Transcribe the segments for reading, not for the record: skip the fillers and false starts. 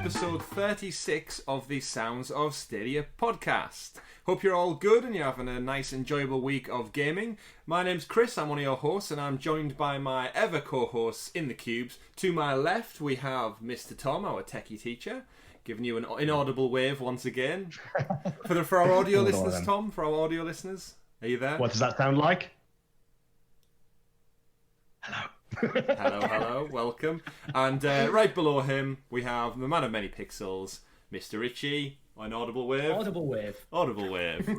episode 36 of the Sounds of Stadia podcast. Hope you're all good and you're having a nice, enjoyable week of gaming. My name's Chris, I'm one of your hosts, and I'm joined by my ever co-hosts in the cubes. To my left, we have Mr. Tom, our techie teacher, giving you an inaudible wave once again. For our audio listeners, Tom, for our audio listeners, are you there? What does that sound like? Hello. Hello, welcome. And right below him, we have the man of many pixels, Mr. Richie. Inaudible wave. Audible wave. Audible wave.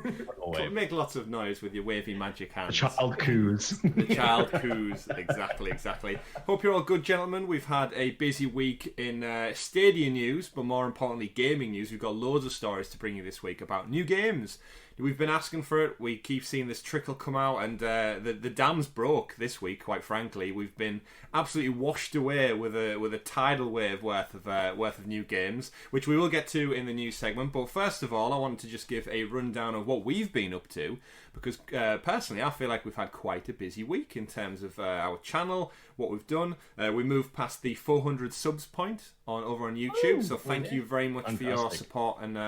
Make lots of noise with your wavy magic hands. The child coos. The child coos. Exactly. Hope you're all good, gentlemen. We've had a busy week in Stadia news, but more importantly, gaming news. We've got loads of stories to bring you this week about new games. We've been asking for it. We keep seeing this trickle come out, and the dam's broke this week. Quite frankly, we've been absolutely washed away with a tidal wave worth of new games, which we will get to in the news segment. But first of all, I wanted to just give a rundown of what we've been up to, because personally, I feel like we've had quite a busy week in terms of our channel, what we've done. We moved past the 400 subs point over on YouTube, so thank you very much for your support and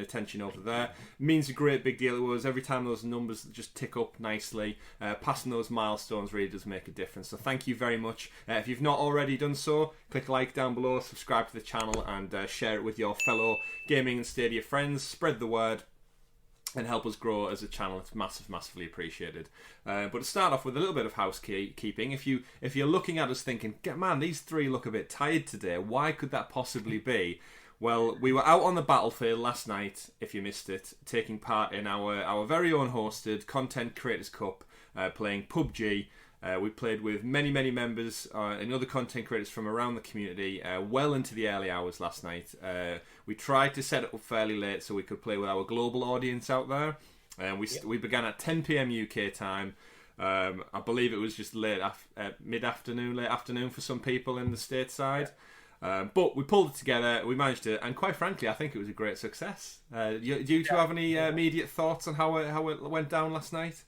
attention over there. It means a great big deal to us. Every time those numbers just tick up nicely, passing those milestones really does make a difference. So thank you very much. If you've not already done so, click like down below, subscribe to the channel, and share it with your fellow gaming and Stadia friends. Spread the word and help us grow as a channel. It's massively appreciated. But to start off with a little bit of housekeeping, if you're looking at us thinking, man, these three look a bit tired today, why could that possibly be? Well, we were out on the battlefield last night, if you missed it, taking part in our very own hosted Content Creators Cup, playing PUBG. We played with many members and other content creators from around the community well into the early hours last night. We tried to set it up fairly late so we could play with our global audience out there. We began at 10 PM UK time. I believe it was just late late afternoon for some people in the stateside. But we pulled it together, we managed to, and quite frankly, I think it was a great success. Do you two have any immediate thoughts on how it went down last night?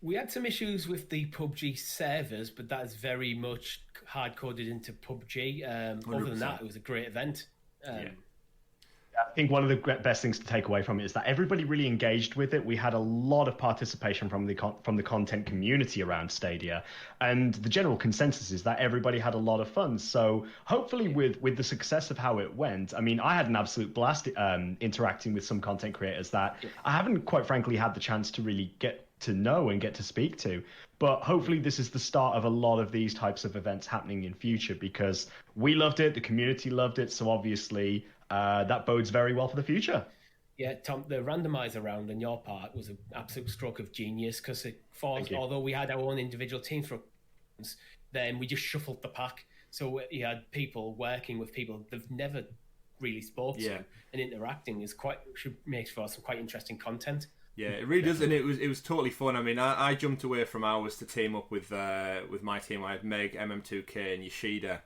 We had some issues with the PUBG servers, but that is very much hard-coded into PUBG. Other than that, it was a great event. I think one of the best things to take away from it is that everybody really engaged with it. We had a lot of participation from the content community around Stadia, and the general consensus is that everybody had a lot of fun. So hopefully with the success of how it went, I mean, I had an absolute blast interacting with some content creators that I haven't quite frankly had the chance to really get to know and get to speak to. But hopefully this is the start of a lot of these types of events happening in future, because we loved it, the community loved it, so obviously that bodes very well for the future. Yeah, Tom, the randomizer round on your part was an absolute stroke of genius, because although we had our own individual teams for then we just shuffled the pack. So you had people working with people they've never really spoke to, and interacting should make for some quite interesting content. Yeah, it really does, and it was totally fun. I mean, I jumped away from ours to team up with my team. I had Meg, MM2K, and Yoshida,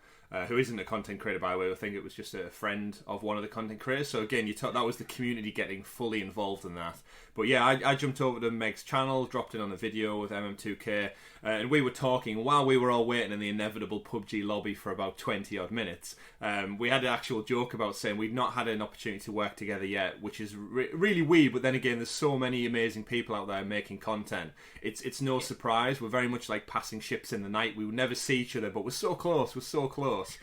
who isn't a content creator, by the way. I think it was just a friend of one of the content creators. So again, that was the community getting fully involved in that. But yeah, I jumped over to Meg's channel, dropped in on a video with MM2K, and we were talking while we were all waiting in the inevitable PUBG lobby for about 20 odd minutes. We had an actual joke about saying we'd not had an opportunity to work together yet, which is really weird. But then again, there's so many amazing people out there making content. It's no surprise. We're very much like passing ships in the night. We would never see each other, but we're so close.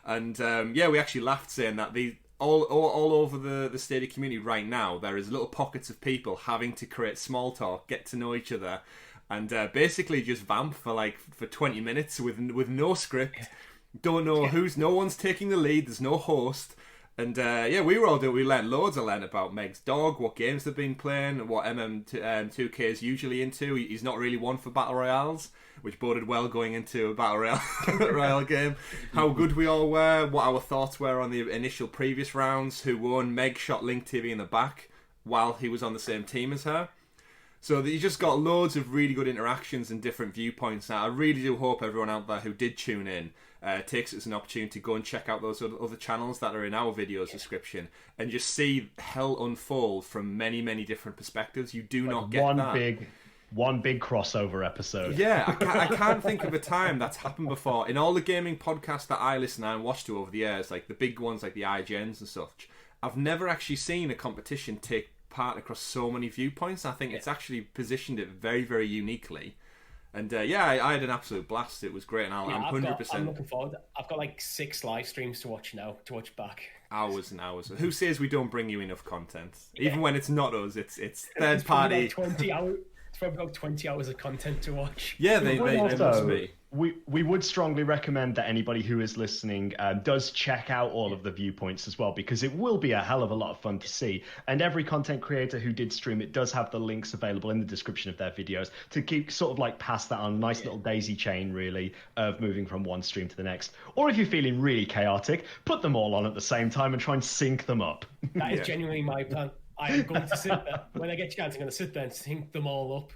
And we actually laughed saying that all over the Stadia community right now, there is little pockets of people having to create small talk, get to know each other, and basically just vamp for 20 minutes with no script. Don't know no one's taking the lead. There's no host. And we were all doing. We learned loads. I learned about Meg's dog, what games they've been playing, what MM2K is usually into. He's not really one for battle royales, which boded well going into a battle royale game. How good we all were, what our thoughts were on the initial previous rounds, who won. Meg shot GamerGuildTV in the back while he was on the same team as her. So you just got loads of really good interactions and different viewpoints. Now, I really do hope everyone out there who did tune in takes it as an opportunity to go and check out those other channels that are in our video's description and just see hell unfold from many different perspectives. You do not get that. one big crossover episode. Yeah, I can't think of a time that's happened before. In all the gaming podcasts that I listen and watch to over the years, like the big ones like the IGNs and such, I've never actually seen a competition take part across so many viewpoints. I think it's actually positioned it very, very uniquely. And I had an absolute blast. It was great, and I'm 100%. I'm looking forward. I've got like 6 live streams to watch now, to watch back. Hours and hours. Who says we don't bring you enough content? Even when it's not us, it's third party. It's probably about 20 hours of content to watch. Yeah, they must be. We would strongly recommend that anybody who is listening does check out all of the viewpoints as well, because it will be a hell of a lot of fun to see. And every content creator who did stream it does have the links available in the description of their videos to keep sort of like pass that on a nice little daisy chain, really, of moving from one stream to the next. Or if you're feeling really chaotic, put them all on at the same time and try and sync them up. That is genuinely my plan. I'm going to sit there. When I get a chance, I'm going to sit there and sync them all up.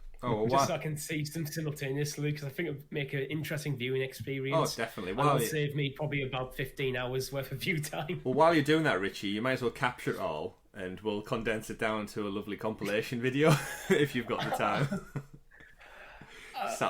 Just so I can see them simultaneously, because I think it would make an interesting viewing experience. Oh, definitely. Well, it'll save me probably about 15 hours worth of view time. Well, while you're doing that, Richie, you might as well capture it all, and we'll condense it down to a lovely compilation video if you've got the time.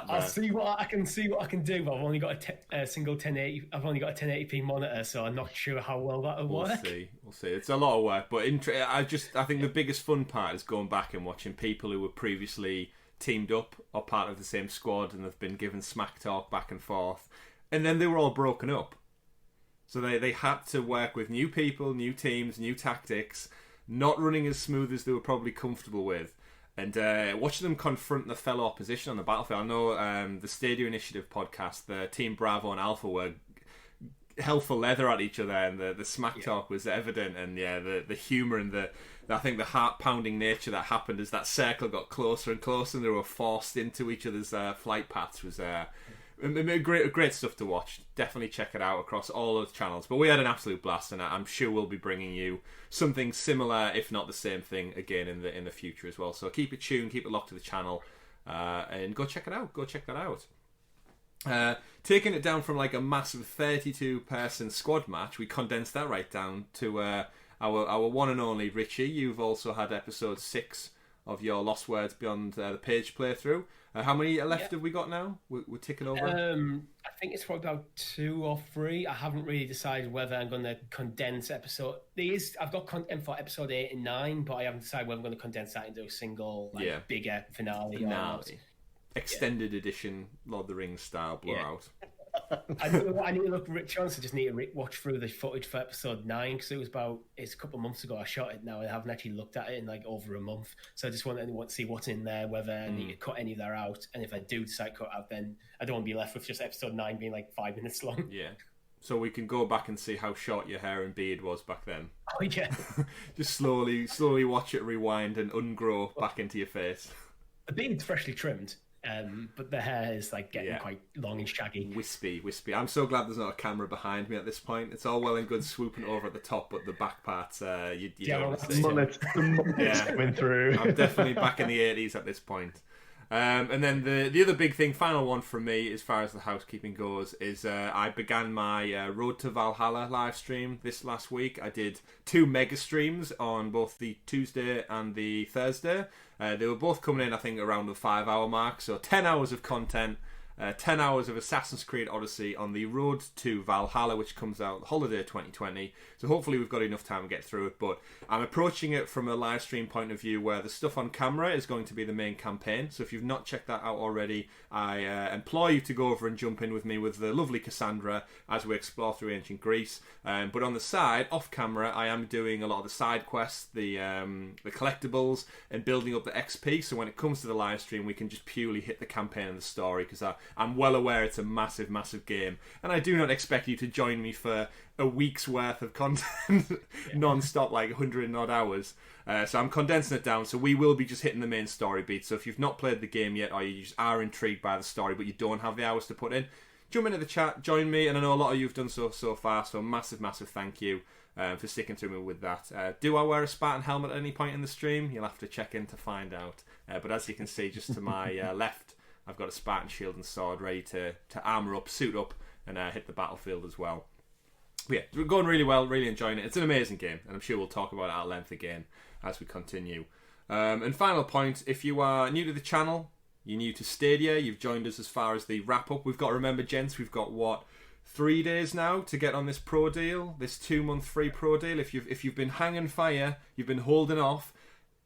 I'll see what I can do, but I've only got a single 1080. I've only got a 1080p monitor, so I'm not sure how well that'll work. We'll see. It's a lot of work, but I think the biggest fun part is going back and watching people who were previously teamed up or part of the same squad, and they've been given smack talk back and forth, and then they were all broken up. So they had to work with new people, new teams, new tactics, not running as smooth as they were probably comfortable with. And watching them confront the fellow opposition on the battlefield. I know the Stadia Initiative podcast, the Team Bravo and Alpha were hell for leather at each other, and the smack talk was evident, and the humour and I think the heart-pounding nature that happened as that circle got closer and closer and they were forced into each other's flight paths was great stuff to watch. Definitely check it out across all of the channels. But we had an absolute blast, and I'm sure we'll be bringing you something similar, if not the same thing, again in the future as well. So keep it tuned, keep it locked to the channel, and go check it out. Go check that out. Taking it down from like a massive 32-person squad match, we condensed that right down to our one and only Richie. You've also had episode 6 of your Lost Words Beyond the Page playthrough. How many left have we got now? We're ticking over. I think it's probably about 2 or 3. I haven't really decided whether I'm going to condense episode. I've got content for episode 8 and 9, but I haven't decided whether I'm going to condense that into a single bigger finale. Or not. Extended edition Lord of the Rings style blowout. I need to look. Rich Johnson just need to watch through the footage for episode 9, because it's a couple of months ago I shot it. Now I haven't actually looked at it in like over a month, so I just want to see what's in there, whether I need to cut any of that out, and if I do decide to cut out, then I don't want to be left with just episode 9 being like 5 minutes long. Yeah, so we can go back and see how short your hair and beard was back then. Oh yeah. Just slowly watch it rewind and ungrow back into your face. The beard's freshly trimmed. But the hair is like getting quite long and shaggy. Wispy. I'm so glad there's not a camera behind me at this point. It's all well and good swooping over at the top, but the back parts, you don't want to see. The mullet's coming through. I'm definitely back in the 80s at this point. And then the other big thing, final one from me as far as the housekeeping goes, is I began my Road to Valhalla live stream this last week. I did 2 mega streams on both the Tuesday and the Thursday. They were both coming in, I think, around the 5-hour mark. So 10 hours of content, 10 hours of Assassin's Creed Odyssey on the Road to Valhalla, which comes out holiday 2020. So hopefully we've got enough time to get through it. But I'm approaching it from a live stream point of view where the stuff on camera is going to be the main campaign. So if you've not checked that out already, I implore you to go over and jump in with me with the lovely Cassandra as we explore through ancient Greece. But on the side, off camera, I am doing a lot of the side quests, the collectibles, and building up the XP. So when it comes to the live stream, we can just purely hit the campaign and the story, because I'm well aware it's a massive, massive game. And I do not expect you to join me for a week's worth of content non-stop, like 100 and odd hours. So I'm condensing it down. So we will be just hitting the main story beats. So if you've not played the game yet, or you just are intrigued by the story, but you don't have the hours to put in, jump into the chat, join me. And I know a lot of you have done so far. So massive, massive thank you for sticking to me with that. Do I wear a Spartan helmet at any point in the stream? You'll have to check in to find out. But as you can see, just to my left, I've got a Spartan shield and sword ready to armour up, suit up, and hit the battlefield as well. But yeah, we're going really well, really enjoying it. It's an amazing game, and I'm sure we'll talk about it at length again as we continue. And final point, if you are new to the channel, you're new to Stadia, you've joined us as far as the wrap-up. We've got to remember, gents, we've got, 3 days now to get on this pro deal, this 2-month free pro deal. If you've been hanging fire, you've been holding off,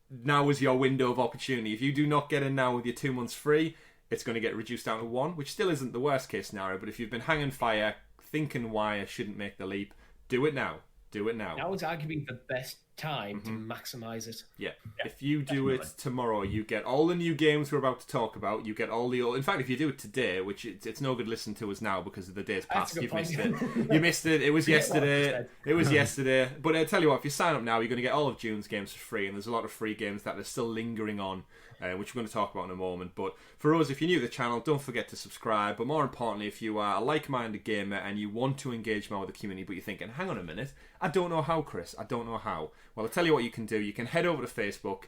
now is your window of opportunity. If you do not get in now with your 2 months free, it's going to get reduced down to 1, which still isn't the worst case scenario. But if you've been hanging fire, thinking why I shouldn't make the leap, do it now. Do it now. Now is arguably the best time to maximise it. Yeah. If you do it tomorrow, you get all the new games we're about to talk about. You get all the old... In fact, if you do it today, which it's no good listening to us now because of the days past, you've missed it. You missed it. It was yesterday. It was yesterday. But I tell you what, if you sign up now, you're going to get all of June's games for free, and there's a lot of free games that are still lingering on, which we're going to talk about in a moment. But for us, if you're new to the channel, don't forget to subscribe. But more importantly, if you are a like-minded gamer and you want to engage more with the community, but you're thinking, hang on a minute, I don't know how, Chris. I don't know how. Well, I'll tell you what you can do. You can head over to Facebook,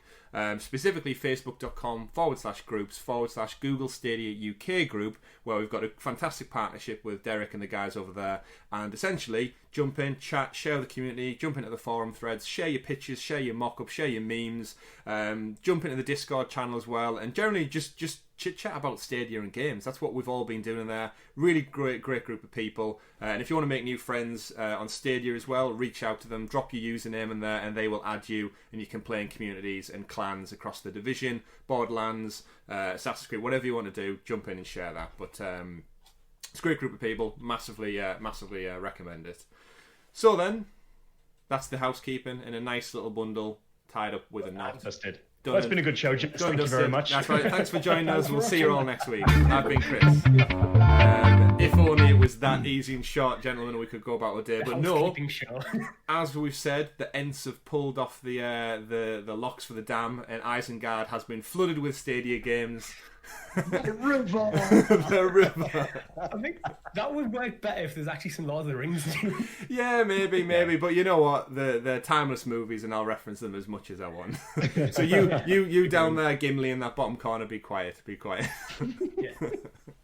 specifically facebook.com/groups/Google Stadia UK group, where we've got a fantastic partnership with Derek and the guys over there. And essentially, jump in, chat, share the community, jump into the forum threads, share your pictures, share your mock-ups, share your memes, jump into the Discord channel as well, and generally just chit-chat about Stadia and games. That's what we've all been doing in there. Really great group of people. And if you want to make new friends on Stadia as well, reach out to them, drop your username in there, and they will add you, and you can play in communities and clans across the Division, Borderlands, Assassin's Creed, whatever you want to do, jump in and share that. But it's a great group of people. Massively recommend it. So then, that's the housekeeping in a nice little bundle tied up with a knot. Dusted. Well, it's been a good show, James. Thank you very much. That's right. Thanks for joining us. We'll see you all next week. I've been Chris. If only it was that easy and short, gentlemen, we could go about a day. But no, as we've said, the Ents have pulled off the locks for the dam, and Isengard has been flooded with Stadia games. The river. The river. I think that would work better if there's actually some Lord of the Rings. Yeah, maybe. But you know what? They're timeless movies, and I'll reference them as much as I want. So you down there, Gimli, in that bottom corner, be quiet. Yeah.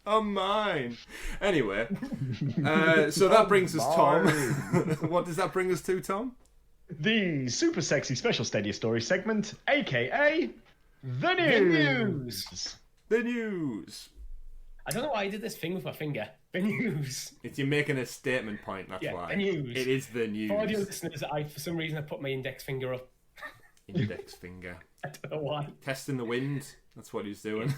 Oh, mine. Anyway, so that brings us, Tom. What does that bring us to, Tom? The super sexy special Stadia story segment, aka the news. The news. I don't know why I did this thing with my finger. The news. You're making a statement point, that's why. The news. It is the news. For audio listeners, for some reason I put my index finger up. Index finger. I don't know why. Testing the wind. That's what he's doing.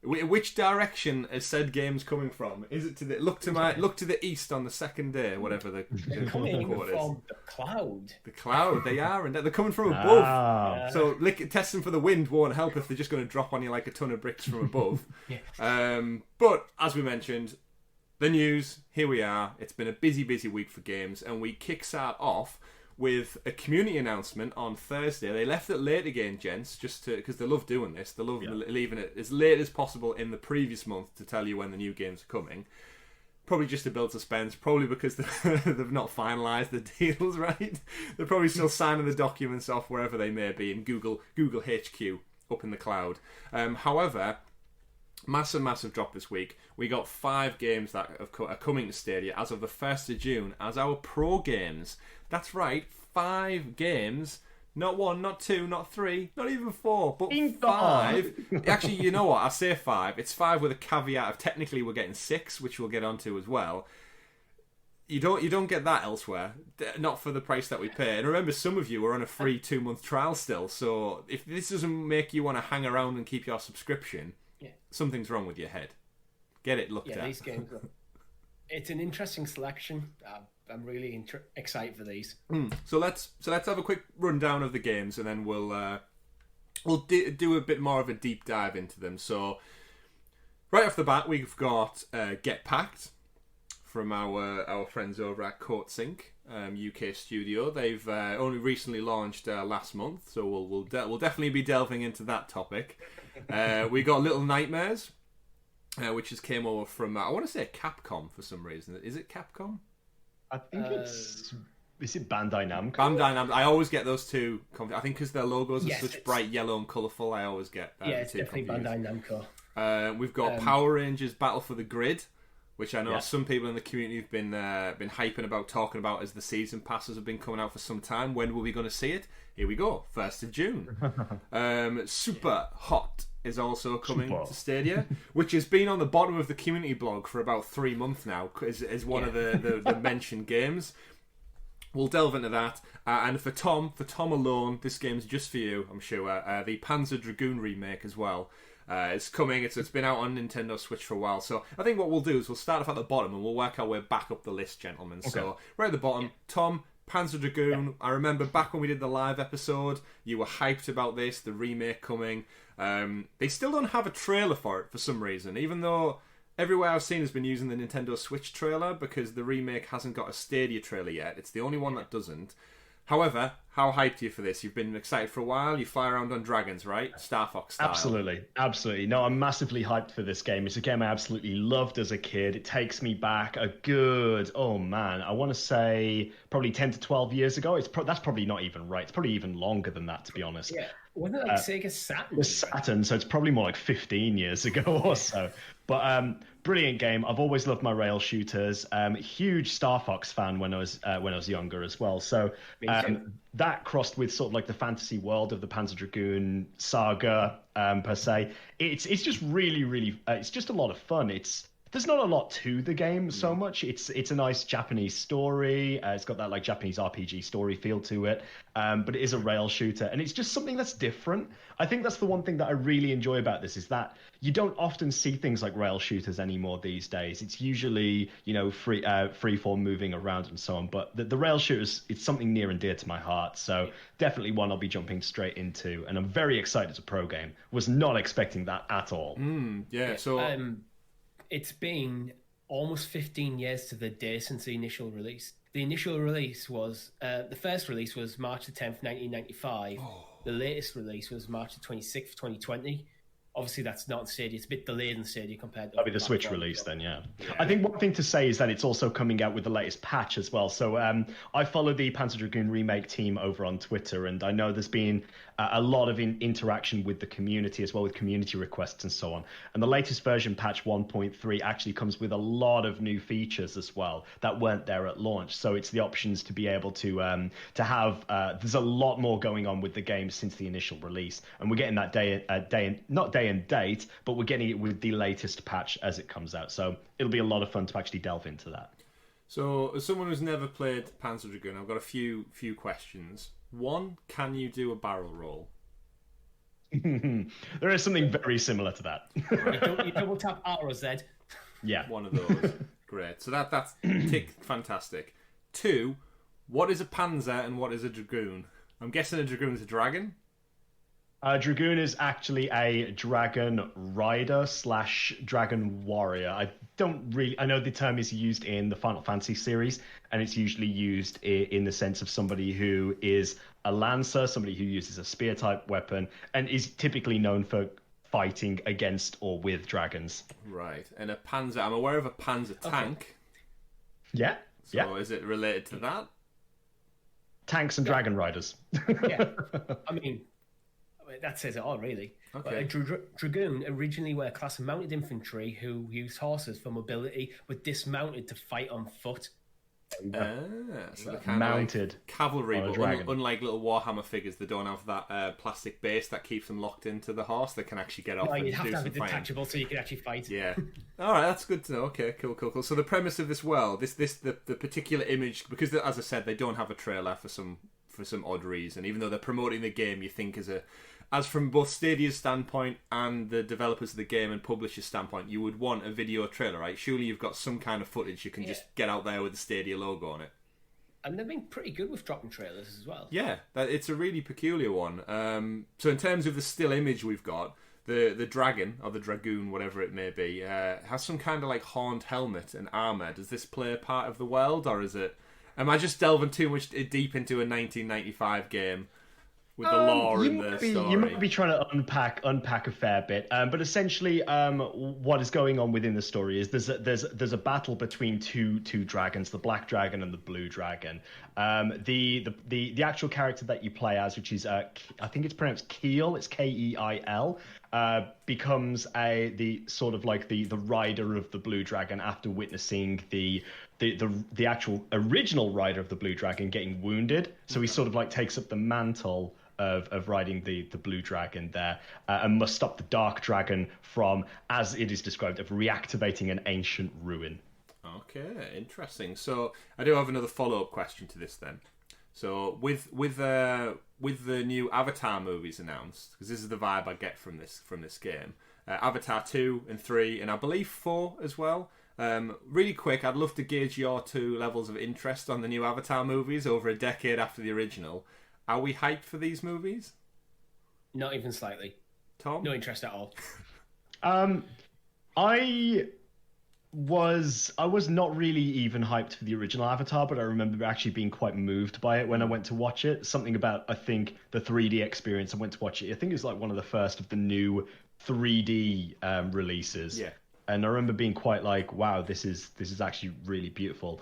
Which direction is said games coming from? Is it to the look to the east on the second day, whatever the coming quote from the cloud. The cloud, they are, and they're coming from above. So testing for the wind won't help if they're just going to drop on you like a ton of bricks from above. But as we mentioned, the news. Here we are. It's been a busy week for games, and we kickstart off with a community announcement on Thursday. They left it late again, gents, just because they love doing this. They love leaving it as late as possible in the previous month to tell you when the new games are coming. Probably just to build suspense, probably because they've not finalised the deals, right? They're probably still signing the documents off wherever they may be in Google HQ up in the cloud. However, massive drop this week. We got 5 games that are coming to Stadia as of the 1st of June as our Pro games. That's right, 5 games. Not 1, not 2, not 3, not even 4, but 5. Actually, you know what? I say 5. It's 5 with a caveat of technically we're getting 6, which we'll get onto as well. You don't get that elsewhere, not for the price that we pay. And remember, some of you are on a free 2-month trial still. So if this doesn't make you want to hang around and keep your subscription, something's wrong with your head. Get it looked at. These games. It's an interesting selection. I'm really excited for these. So let's have a quick rundown of the games, and then we'll do a bit more of a deep dive into them. So right off the bat, we've got Get Packed from our friends over at CourtSync UK studio. They've only recently launched last month, so we'll definitely be delving into that topic. We got Little Nightmares, which has came over from I want to say Capcom for some reason. Is it Capcom? I think it's... Is it Bandai Namco? Bandai Namco. I always get those two. I think because their logos are such bright yellow and colourful, I always get it's definitely confused. Bandai Namco. We've got Power Rangers Battle for the Grid, which I know some people in the community have been hyping about, talking about as the season passes have been coming out for some time. When were we going to see it? Here we go, 1st of June. Super Hot is also coming Super. to Stadia, which has been on the bottom of the community blog for about 3 months now, as one of the mentioned games. We'll delve into that. And for Tom alone, this game's just for you, I'm sure. The Panzer Dragoon remake as well. It's coming. It's been out on Nintendo Switch for a while. So I think what we'll do is we'll start off at the bottom and we'll work our way back up the list, gentlemen. Okay. So right at the bottom, Tom, Panzer Dragoon. I remember back when we did the live episode, you were hyped about this, the remake coming. They still don't have a trailer for it for some reason, even though everywhere I've seen has been using the Nintendo Switch trailer, because the remake hasn't got a Stadia trailer yet. It's the only one that doesn't. However, how hyped are you for this? You've been excited for a while. You fly around on dragons, right? Star Fox style. Absolutely. No, I'm massively hyped for this game. It's a game I absolutely loved as a kid. It takes me back a good, I want to say probably 10 to 12 years ago. That's probably not even right. It's probably even longer than that, to be honest. Yeah. Wasn't it like Sega Saturn? The Saturn, so it's probably more like 15 years ago or so. But brilliant game. I've always loved my rail shooters. Huge Star Fox fan when I was younger as well. So that crossed with sort of like the fantasy world of the Panzer Dragoon saga per se. It's just really it's just a lot of fun. There's not a lot to the game so much. It's a nice Japanese story. It's got that like Japanese RPG story feel to it. But it is a rail shooter, and it's just something that's different. I think that's the one thing that I really enjoy about this, is that you don't often see things like rail shooters anymore these days. It's usually, free form moving around and so on. But the rail shooters, it's something near and dear to my heart. So definitely one I'll be jumping straight into, and I'm very excited as a pro game. Was not expecting that at all. So. It's been almost 15 years to the day since the initial release. The initial release was, the first release was March the 10th, 1995. The latest release was March the 26th, 2020. Obviously, that's not in Stadia. It's a bit delayed in Stadia compared to... That'll be the Switch release then, yeah. I think one thing to say is that it's also coming out with the latest patch as well. So I follow the Panzer Dragoon remake team over on Twitter, and I know there's been a lot of interaction with the community as well, with community requests and so on. And the latest version, patch 1.3, actually comes with a lot of new features as well that weren't there at launch. So it's the options to be able to have... there's a lot more going on with the game since the initial release. And we're getting that not day and date, but we're getting it with the latest patch as it comes out. So it'll be a lot of fun to actually delve into that. So, as someone who's never played Panzer Dragoon, I've got a few questions. One, can you do a barrel roll? There is something very similar to that. You double tap R or Z. Yeah. One of those. Great. So that's tick, fantastic. Two, what is a Panzer and what is a Dragoon? I'm guessing a Dragoon is a dragon? Dragoon is actually a dragon rider / dragon warrior. I know the term is used in the Final Fantasy series, and it's usually used in the sense of somebody who is a lancer, somebody who uses a spear type weapon, and is typically known for fighting against or with dragons. Right. And a Panzer, I'm aware of a Panzer tank. Yeah. So is it related to that? Tanks and dragon riders. Yeah. I mean, that says it all, really. Okay. A Dragoon originally were a class of mounted infantry who used horses for mobility, but dismounted to fight on foot. So they're kind mounted of like cavalry, on a but dragon. unlike little Warhammer figures, they don't have that plastic base that keeps them locked into the horse. They can actually get off and do some fighting. You have to have it detachable so you can actually fight. Yeah. All right, that's good to know. Okay, cool. So the premise of this world, the particular image, because as I said, they don't have a trailer for some odd reason. Even though they're promoting the game, you think as from both Stadia's standpoint and the developers of the game and publishers' standpoint, you would want a video trailer, right? Surely you've got some kind of footage you can just get out there with the Stadia logo on it. And they've been pretty good with dropping trailers as well. Yeah, it's a really peculiar one. So in terms of the still image we've got, the dragon, or the dragoon, whatever it may be, has some kind of like horned helmet and armour. Does this play a part of the world, or is it... Am I just delving too much deep into a 1995 game with the lore and the story? You might be trying to unpack a fair bit, but essentially, what is going on within the story is there's a battle between two dragons, the black dragon and the blue dragon. The actual character that you play as, which is I think it's pronounced Keel, it's Keil, becomes the sort of like the rider of the blue dragon after witnessing the actual original rider of the blue dragon getting wounded. So he sort of like takes up the mantle of riding the blue dragon there, and must stop the dark dragon from, as it is described, of reactivating an ancient ruin. Okay, interesting. So I do have another follow-up question to this then. So with the new Avatar movies announced, because this is the vibe I get from this game, Avatar 2 and 3, and I believe 4 as well. Really quick, I'd love to gauge your two levels of interest on the new Avatar movies over a decade after the original. Are we hyped for these movies? Not even slightly. Tom? No interest at all. I was not really even hyped for the original Avatar, but I remember actually being quite moved by it when I went to watch it. Something about, I think, the 3D experience. I went to watch it. I think it was like one of the first of the new 3D releases. Yeah. And I remember being quite like, wow, this is actually really beautiful.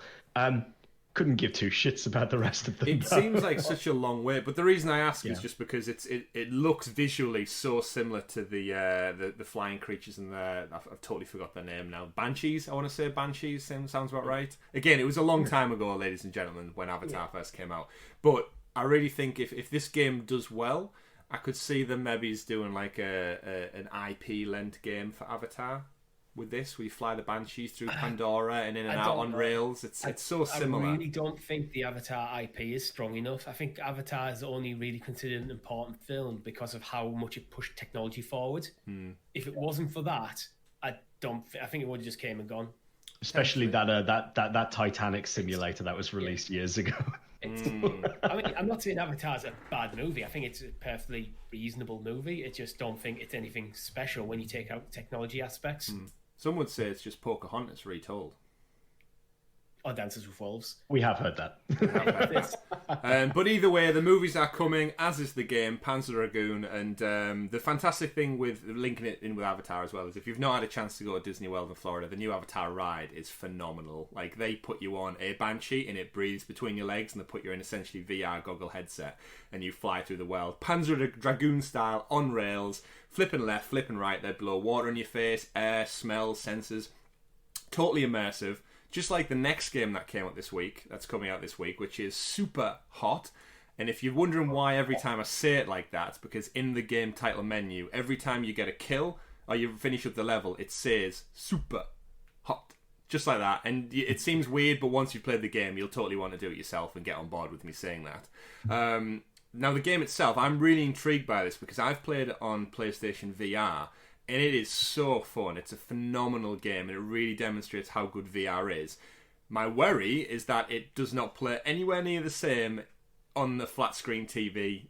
Couldn't give two shits about the rest of them. It seems like such a long way, but the reason I ask is just because it looks visually so similar to the flying creatures and I've totally forgot their name now. Banshees, I want to say Banshees. Sounds about right. Again, it was a long time ago, ladies and gentlemen, when Avatar first came out. But I really think if this game does well, I could see them maybe doing like an IP lent game for Avatar. With this, we fly the Banshees through Pandora and in and out on rails. It's so similar. I really don't think the Avatar IP is strong enough. I think Avatar is only really considered an important film because of how much it pushed technology forward. If it wasn't for that, I think it would have just came and gone. Especially that Titanic simulator that was released years ago. I mean, I'm not saying Avatar's a bad movie. I think it's a perfectly reasonable movie. I just don't think it's anything special when you take out technology aspects. Some would say it's just Pocahontas retold. Or Dances with Wolves. We have heard that. But either way, the movies are coming, as is the game, Panzer Dragoon. And the fantastic thing with linking it in with Avatar as well is if you've not had a chance to go to Disney World in Florida, the new Avatar ride is phenomenal. Like, they put you on a Banshee and it breathes between your legs, and they put you in essentially VR goggle headset and you fly through the world. Panzer Dragoon style, on rails, flipping left, flipping right. They blow water in your face, air, smells, sensors. Totally immersive. Just like the next game that's coming out this week, which is Super Hot. And if you're wondering why every time I say it like that, it's because in the game title menu, every time you get a kill or you finish up the level, it says Super Hot. Just like that. And it seems weird, but once you've played the game, you'll totally want to do it yourself and get on board with me saying that. Now, the game itself, I'm really intrigued by this because I've played it on PlayStation VR. And it is so fun. It's a phenomenal game, and it really demonstrates how good VR is. My worry is that it does not play anywhere near the same on the flat screen TV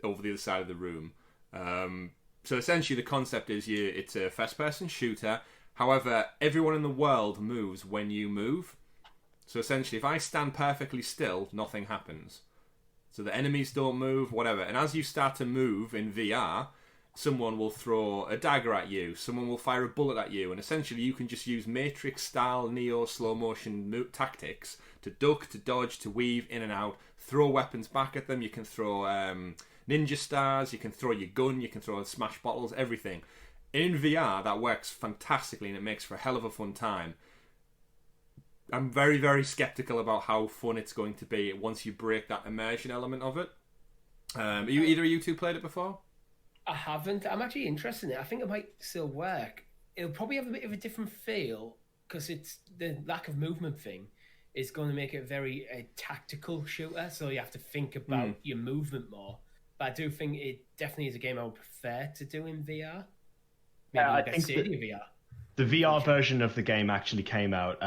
over the other side of the room. So essentially the concept is it's a first-person shooter. However, everyone in the world moves when you move. So essentially, if I stand perfectly still, nothing happens. So the enemies don't move, whatever. And as you start to move in VR... someone will throw a dagger at you, someone will fire a bullet at you, and essentially you can just use Matrix-style Neo slow-motion tactics to duck, to dodge, to weave in and out, throw weapons back at them. You can throw ninja stars, you can throw your gun, you can throw smash bottles, everything. In VR, that works fantastically, and it makes for a hell of a fun time. I'm very, very sceptical about how fun it's going to be once you break that immersion element of it. Either of you two played it before? I haven't. I'm actually interested in it. I think it might still work. It'll probably have a bit of a different feel because it's the lack of movement thing is going to make it a tactical shooter. So you have to think about your movement more. But I do think it definitely is a game I would prefer to do in VR. Maybe I think Stadia VR. The VR version of the game actually came out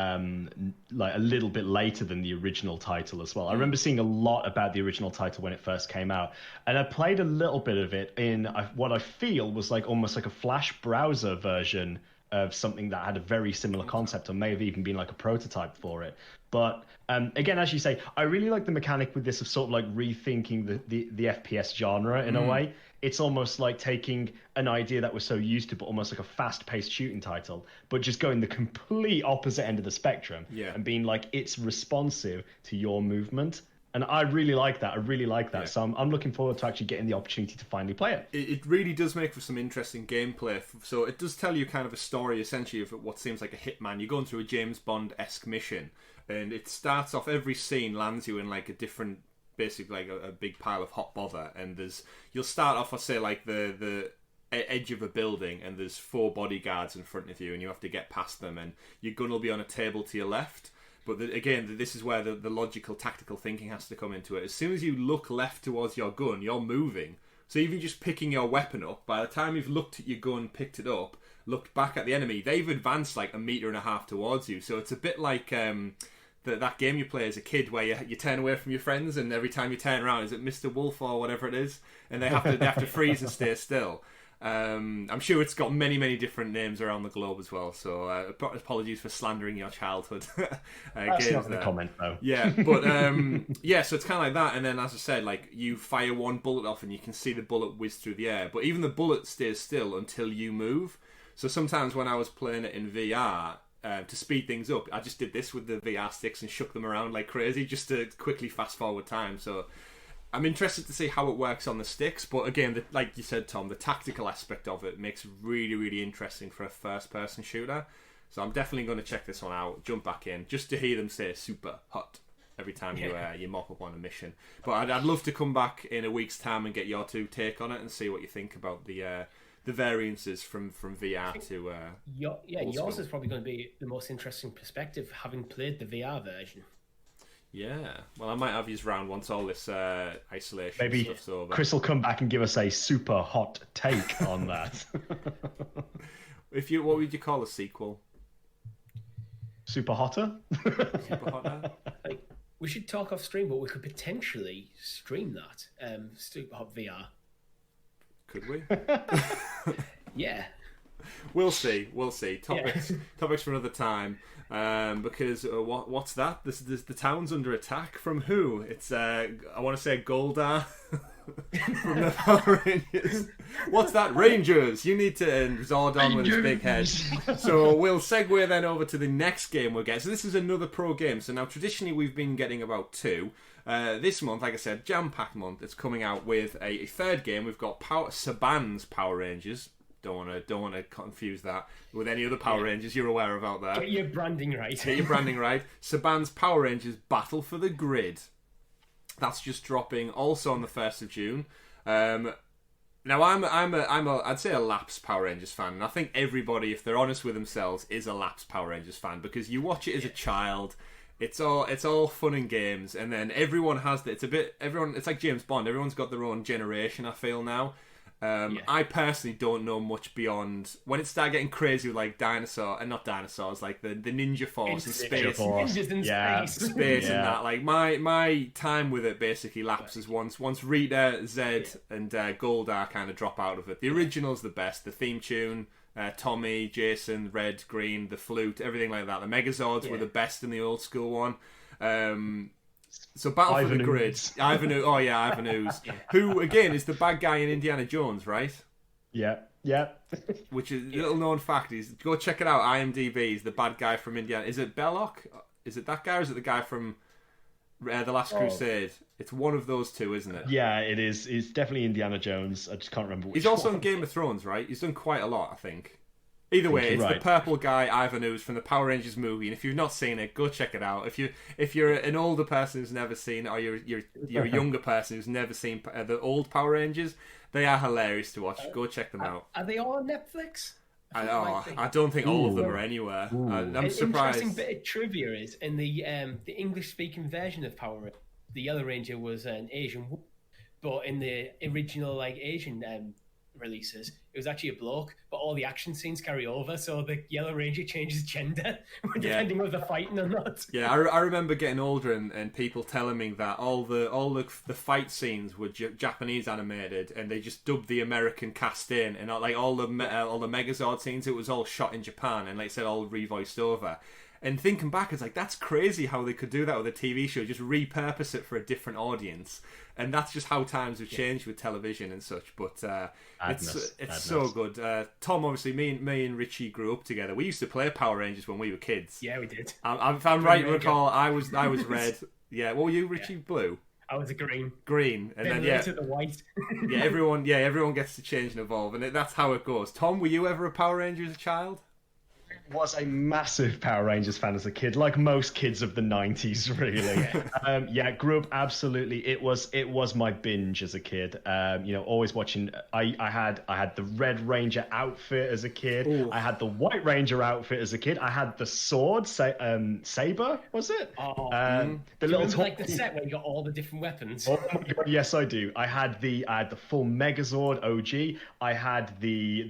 like a little bit later than the original title as well. I remember seeing a lot about the original title when it first came out, and I played a little bit of it in what I feel was like almost like a Flash browser version of something that had a very similar concept, or may have even been like a prototype for it. But again, as you say, I really like the mechanic with this of sort of like rethinking the FPS genre in a way. It's almost like taking an idea that we're so used to, but almost like a fast-paced shooting title, but just going the complete opposite end of the spectrum and being like, it's responsive to your movement. And I really like that. Yeah. So I'm looking forward to actually getting the opportunity to finally play it. It really does make for some interesting gameplay. So it does tell you kind of a story, essentially, of what seems like a hitman. You're going through a James Bond-esque mission, and it starts off, every scene lands you in like a different basically like a big pile of hot bother, and you'll start off, I say, like the edge of a building, and there's 4 bodyguards in front of you, and you have to get past them, and your gun will be on a table to your left. But again, this is where the logical, tactical thinking has to come into it. As soon as you look left towards your gun, you're moving. So even just picking your weapon up, by the time you've looked at your gun, picked it up, looked back at the enemy, they've advanced like 1.5 meters towards you. So it's a bit like that game you play as a kid where you turn away from your friends, and every time you turn around, is it Mr. Wolf or whatever it is, and they have to freeze and stay still. I'm sure it's got many different names around the globe as well, so apologies for slandering your childhood. That's not the comment though. Yeah, but so it's kind of like that, and then as I said, like you fire one bullet off and you can see the bullet whiz through the air, but even the bullet stays still until you move. So sometimes when I was playing it in VR, to speed things up, I just did this with the VR sticks and shook them around like crazy just to quickly fast forward time. So I'm interested to see how it works on the sticks, but again, like you said, Tom, the tactical aspect of it makes it really interesting for a first-person shooter. So I'm definitely going to check this one out, jump back in, just to hear them say super hot every time you mop up on a mission. But I'd love to come back in a week's time and get your two take on it and see what you think about the variances from VR to yours is probably going to be the most interesting perspective, having played the VR version. Yeah, well, I might have you round once all this isolation Maybe stuff's over. Chris will come back and give us a super hot take on that. What would you call a sequel? Super hotter? Super hotter? We should talk off stream, but we could potentially stream that Super Hot VR. Could we? Yeah. We'll see. Topics for another time. Because what's that? The town's under attack from who? It's I want to say Goldar from the Power Rangers. What's that? Rangers. You need to Zordon with his big head. So we'll segue then over to the next game we'll get. So this is another pro game. So now traditionally we've been getting about 2. This month, like I said, jam-packed month. It's coming out with a third game. We've got Saban's Power Rangers. Don't want to confuse that with any other Power Rangers you're aware of out there. Get your branding right. Saban's Power Rangers Battle for the Grid. That's just dropping also on the 1st of June. Now I'd say a lapsed Power Rangers fan, and I think everybody, if they're honest with themselves, is a lapsed Power Rangers fan, because you watch it as a child. It's all fun and games, and then everyone has it's like James Bond. Everyone's got their own generation, I feel now. I personally don't know much beyond when it started getting crazy with like not dinosaurs, like the Ninja Force and space. Ninjas in space. Space and that. Like my time with it basically lapses once Rita, Zed, and Goldar kind of drop out of it. The original's the best. The theme tune, Tommy, Jason, Red, Green, the flute, everything like that. The Megazords were the best in the old school one. So Battle for the Grid, Ivan Ooze, who again is the bad guy in Indiana Jones, right? Yeah. Which is a little known fact. Go check it out. IMDb is the bad guy from Indiana. Is it Belloc? Is it that guy, or is it the guy from The Last Crusade? It's one of those two, isn't it? Yeah, it is. It's definitely Indiana Jones. I just can't remember which. He's also in Game of Thrones, right? He's done quite a lot, I think. Either way, it's the purple guy, Ivan Ooze, from the Power Rangers movie, and if you've not seen it, go check it out. If you're an older person who's never seen it, or you're a younger person who's never seen the old Power Rangers, they are hilarious to watch. Go check them out. Are they all on Netflix? I don't think all of them are anywhere. I'm surprised. An interesting bit of trivia is in the English-speaking version of Power Rangers, the Yellow Ranger was an Asian woman, but in the original Asian releases, it was actually a bloke, but all the action scenes carry over, so the Yellow Ranger changes gender depending on the fighting or not. Yeah, I remember getting older and people telling me that all the fight scenes were Japanese animated, and they just dubbed the American cast in, and like all the Megazord scenes, it was all shot in Japan and like I said, all revoiced over. And thinking back, it's like, that's crazy how they could do that with a TV show, just repurpose it for a different audience. And that's just how times have changed with television and such. But it's so good. Tom, obviously, me and Richie grew up together. We used to play Power Rangers when we were kids. Yeah, we did. If I'm right to recall, I was red. Yeah, what were you, Richie? Blue? I was a green. And then to the white. everyone gets to change and evolve, and that's how it goes. Tom, were you ever a Power Ranger as a child? was a massive Power Rangers fan as a kid, like most kids of the 90s, really. Grew up absolutely. It was my binge as a kid. Always watching. I had the Red Ranger outfit as a kid. Ooh. I had the White Ranger outfit as a kid. I had the sword, saber, was it? The little like the set where you got all the different weapons. Oh my god, yes, I do. I had the full Megazord OG. I had the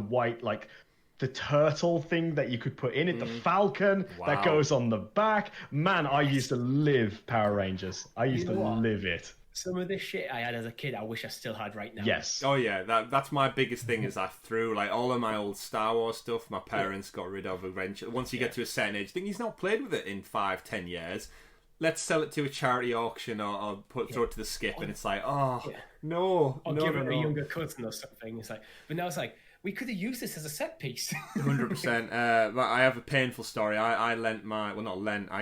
white, like, the turtle thing that you could put in it, the Falcon that goes on the back. Man, I used to live Power Rangers. I used to live it. Some of this shit I had as a kid, I wish I still had right now. Yes. Oh yeah, that's my biggest thing is I threw like all of my old Star Wars stuff. My parents got rid of eventually. Once you get to a certain age, I think he's not played with it in 5-10 years. Let's sell it to a charity auction or throw it to the skip, and it's like, no, or give it a younger cousin or something. It's like, but now it's like, we could have used this as a set piece. 100%. I have a painful story. I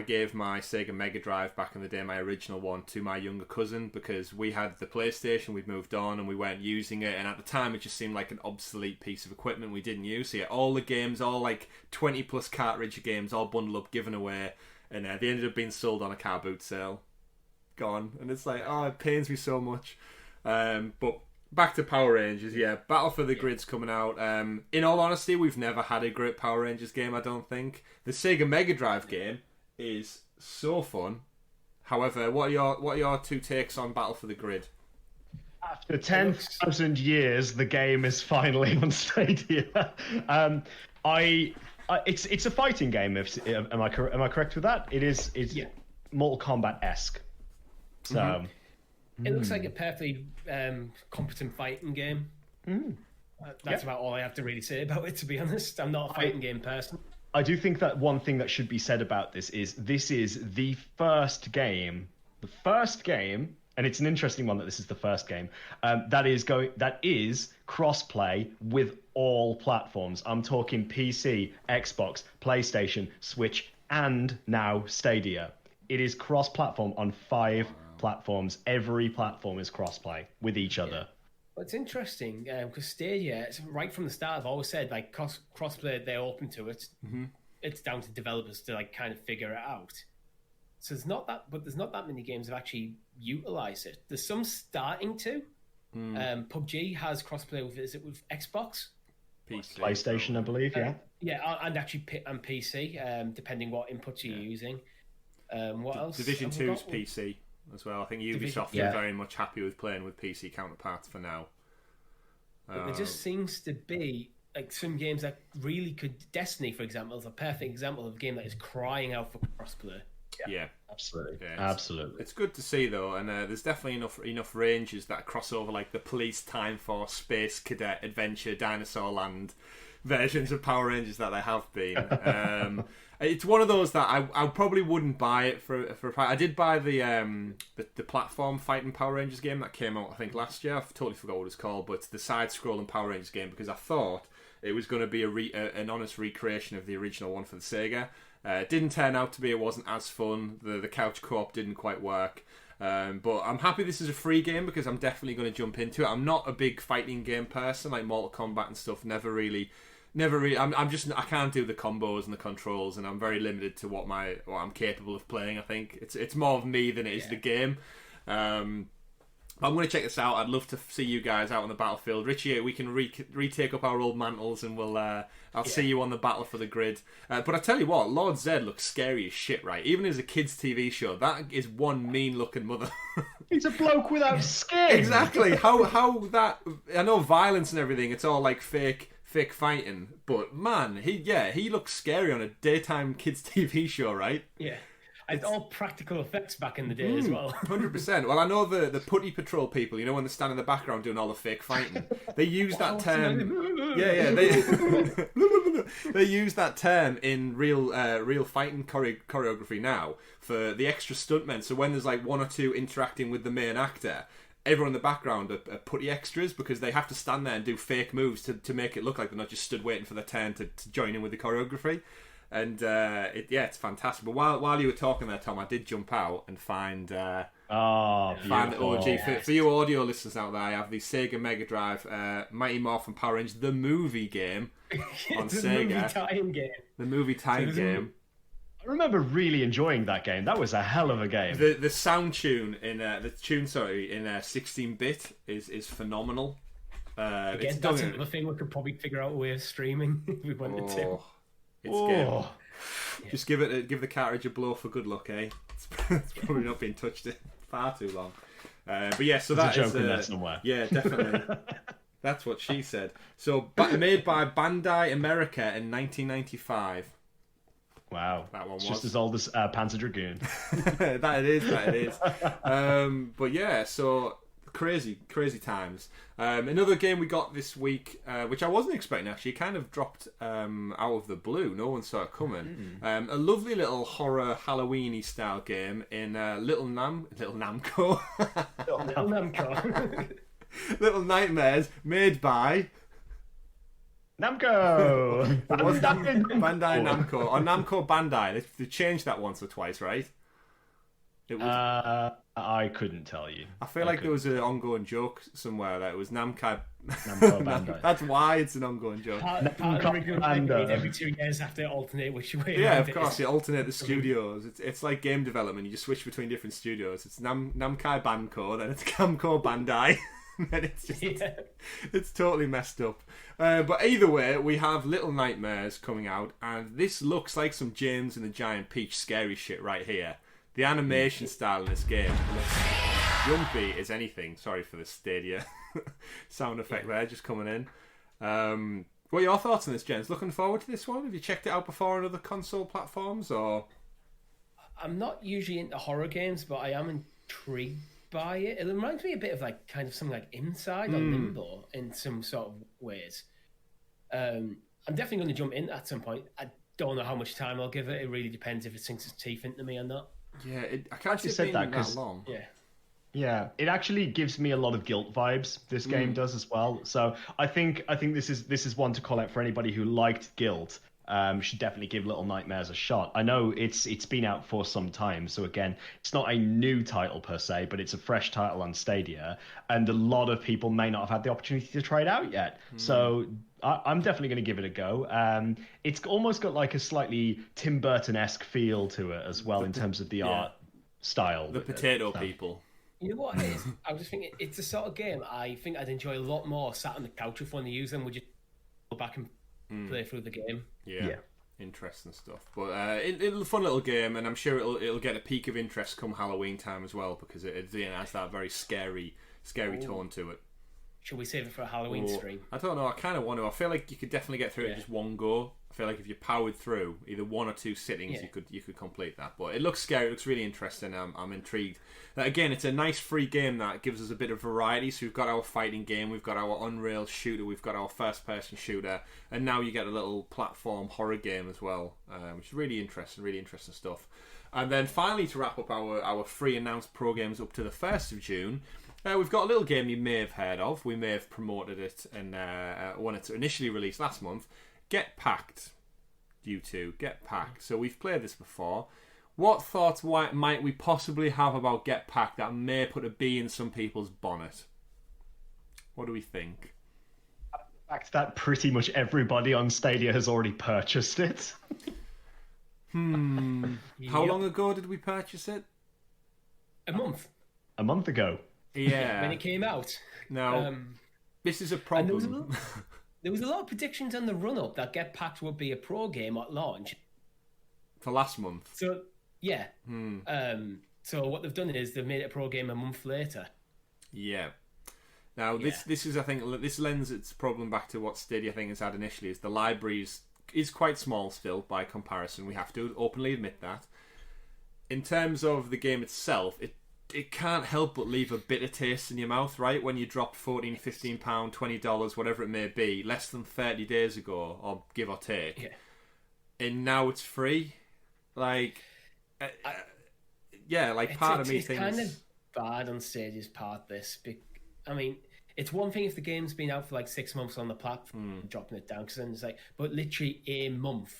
gave my Sega Mega Drive back in the day, my original one, to my younger cousin because we had the PlayStation, we'd moved on and we weren't using it, and at the time it just seemed like an obsolete piece of equipment we didn't use. So yeah, all the games, all like 20 plus cartridge games, all bundled up, given away, and they ended up being sold on a car boot sale. Gone. And it's like, it pains me so much. But back to Power Rangers, Battle for the Grid's coming out. In all honesty, we've never had a great Power Rangers game, I don't think. The Sega Mega Drive game is so fun. However, what are your two takes on Battle for the Grid? After 10,000 years, the game is finally on Stadia. It's a fighting game. Am I correct with that? It's Mortal Kombat-esque. So. It looks like a perfectly competent fighting game. That's about all I have to really say about it, to be honest. I'm not a fighting game person. I do think that one thing that should be said about this is the first game, and it's an interesting one that this is the first game, that is cross-play with all platforms. I'm talking PC, Xbox, PlayStation, Switch, and now Stadia. It is cross-platform on 5 platforms. Every platform is cross-play with each other. Well, it's interesting because Stadia, right from the start, I've always said like cross-play, they're open to it. It's down to developers to like kind of figure it out. So there's not that many games that actually utilize it. There's some starting to. PUBG has cross-play with Xbox, PC, PlayStation, I believe. And actually and PC, depending what inputs you're using. What else? Division 2's PC. As well, I think Ubisoft are very much happy with playing with PC counterparts for now. But there just seems to be like some games that really could. Destiny, for example, is a perfect example of a game that is crying out for crossplay. Yeah, absolutely, absolutely. It's good to see though, and there's definitely enough ranges that cross over, like the Police, Time Force, Space Cadet, Adventure, Dinosaur Land versions of Power Rangers that there have been. It's one of those that I probably wouldn't buy it for. I did buy the platform fighting Power Rangers game that came out I think last year. I've totally forgot what it's called, but it's the side-scrolling Power Rangers game because I thought it was going to be an honest recreation of the original one for the Sega. It didn't turn out to be. It wasn't as fun. The couch co-op didn't quite work. But I'm happy this is a free game because I'm definitely going to jump into it. I'm not a big fighting game person like Mortal Kombat and stuff. Never really. I can't do the combos and the controls, and I'm very limited to what I'm capable of playing. I think it's more of me than it is the game. I'm going to check this out. I'd love to see you guys out on the battlefield. Richie, we can retake up our old mantles, and I'll see you on the Battle for the Grid. But I tell you what, Lord Zed looks scary as shit, right? Even as a kids' TV show, that is one mean-looking mother. He's a bloke without skin. Exactly. How that? I know violence and everything. It's all like fake fighting, but man, he looks scary on a daytime kids TV show, right? Yeah, it's all practical effects back in the day as well. 100%. Well, I know the Putty Patrol people, when they stand in the background doing all the fake fighting, they use that term. They use that term in real fighting choreography now for the extra stuntmen. So when there's like one or two interacting with the main actor, everyone in the background are putty extras because they have to stand there and do fake moves to make it look like they're not just stood waiting for their turn to join in with the choreography. And it's fantastic. But while you were talking there, Tom, I did jump out and find Oh, Find the beautiful. OG. For you audio listeners out there, I have the Sega Mega Drive Mighty Morphin Power Rangers, the movie game on Sega. Movie tie-in game. The movie tie-in game. I remember really enjoying that game. That was a hell of a game. The sound tune in in 16-bit is phenomenal. Again, that's another thing we could probably figure out a way of streaming if we wanted to. It's good. Just give the cartridge a blow for good luck, eh? It's probably not been touched in far too long. But yeah, so There's that a joke is in there somewhere. Yeah, definitely. That's what she said. So made by Bandai America in 1995. Wow, that one it's was just as old as Panzer Dragoon. that it is. But yeah, so crazy times. Another game we got this week, which I wasn't expecting actually, kind of dropped out of the blue. No one saw it coming. A lovely little horror Halloween-y style game in Little Namco. Little Namco. Little Nightmares, made by Namco! Bandai Namco. Or Namco Bandai. They changed that once or twice, right? It was... I couldn't tell you. I feel like there was an ongoing joke somewhere that it was Namco Bandai. That's why it's an ongoing joke. Every 2 years have to alternate which way. Yeah, of course. You alternate the studios. It's like game development. You just switch between different studios. It's Namco Bandco, then it's Namco Bandai. And it's just it's totally messed up. But either way, we have Little Nightmares coming out, and this looks like some James and the Giant Peach scary shit right here. The animation style in this game looks jumpy as anything. Sorry for the Stadia sound effect there, just coming in. What are your thoughts on this, James? Looking forward to this one? Have you checked it out before on other console platforms, or? I'm not usually into horror games, but I am intrigued by it. It reminds me a bit of like kind of something like Inside or Limbo in some sort of ways. I'm definitely going to jump in at some point. I don't know how much time I'll give it. It really depends if it sinks its teeth into me or not. Yeah, I can't see it being that long. Yeah, it actually gives me a lot of guilt vibes. This game does as well. So I think this is one to call out for anybody who liked Guilt. Should definitely give Little Nightmares a shot. I know it's been out for some time, so again, it's not a new title per se, but it's a fresh title on Stadia, and a lot of people may not have had the opportunity to try it out yet. So I'm definitely going to give it a go. It's almost got like a slightly Tim Burton-esque feel to it as well in terms of the art style. The potato people. You know what it is? I was just thinking, it's the sort of game I think I'd enjoy a lot more sat on the couch with one of you than would you go back and play through the game. Yeah. Interesting stuff. But it's a fun little game, and I'm sure it'll get a peak of interest come Halloween time as well, because it has that very scary tone to it. Should we save it for a Halloween stream? I don't know. I kind of want to. I feel like you could definitely get through it in just one go. I feel like if you powered through either one or two sittings, you could complete that. But it looks scary. It looks really interesting. I'm intrigued. Again, it's a nice free game that gives us a bit of variety. So we've got our fighting game, we've got our Unreal shooter, we've got our first-person shooter, and now you get a little platform horror game as well, which is really interesting stuff. And then finally, to wrap up our free announced pro games up to the 1st of June, we've got a little game you may have heard of. We may have promoted it when it initially released last month. Get Packed. You two, Get Packed. So we've played this before. What thoughts might we possibly have about Get Packed that may put a bee in some people's bonnet? What do we think? The fact that pretty much everybody on Stadia has already purchased it. How long ago did we purchase it? A month ago. Yeah. When it came out. Now, this is a problem. There was a lot of predictions on the run-up that Get Packed would be a pro game at launch. For last month. So, yeah. So what they've done is they've made it a pro game a month later. Yeah. Now, this is, I think, this lends its problem back to what Stadia, I think, has had initially, is the library is quite small still by comparison. We have to openly admit that. In terms of the game itself, it can't help but leave a bitter taste in your mouth, right? When you dropped £14, £15, $20, whatever it may be, less than 30 days ago, or give or take. Yeah. And now it's free. Like, part of me thinks... It's kind of bad on Stadia's part, this. I mean, it's one thing if the game's been out for like 6 months on the platform, dropping it down, because then it's like, but literally a month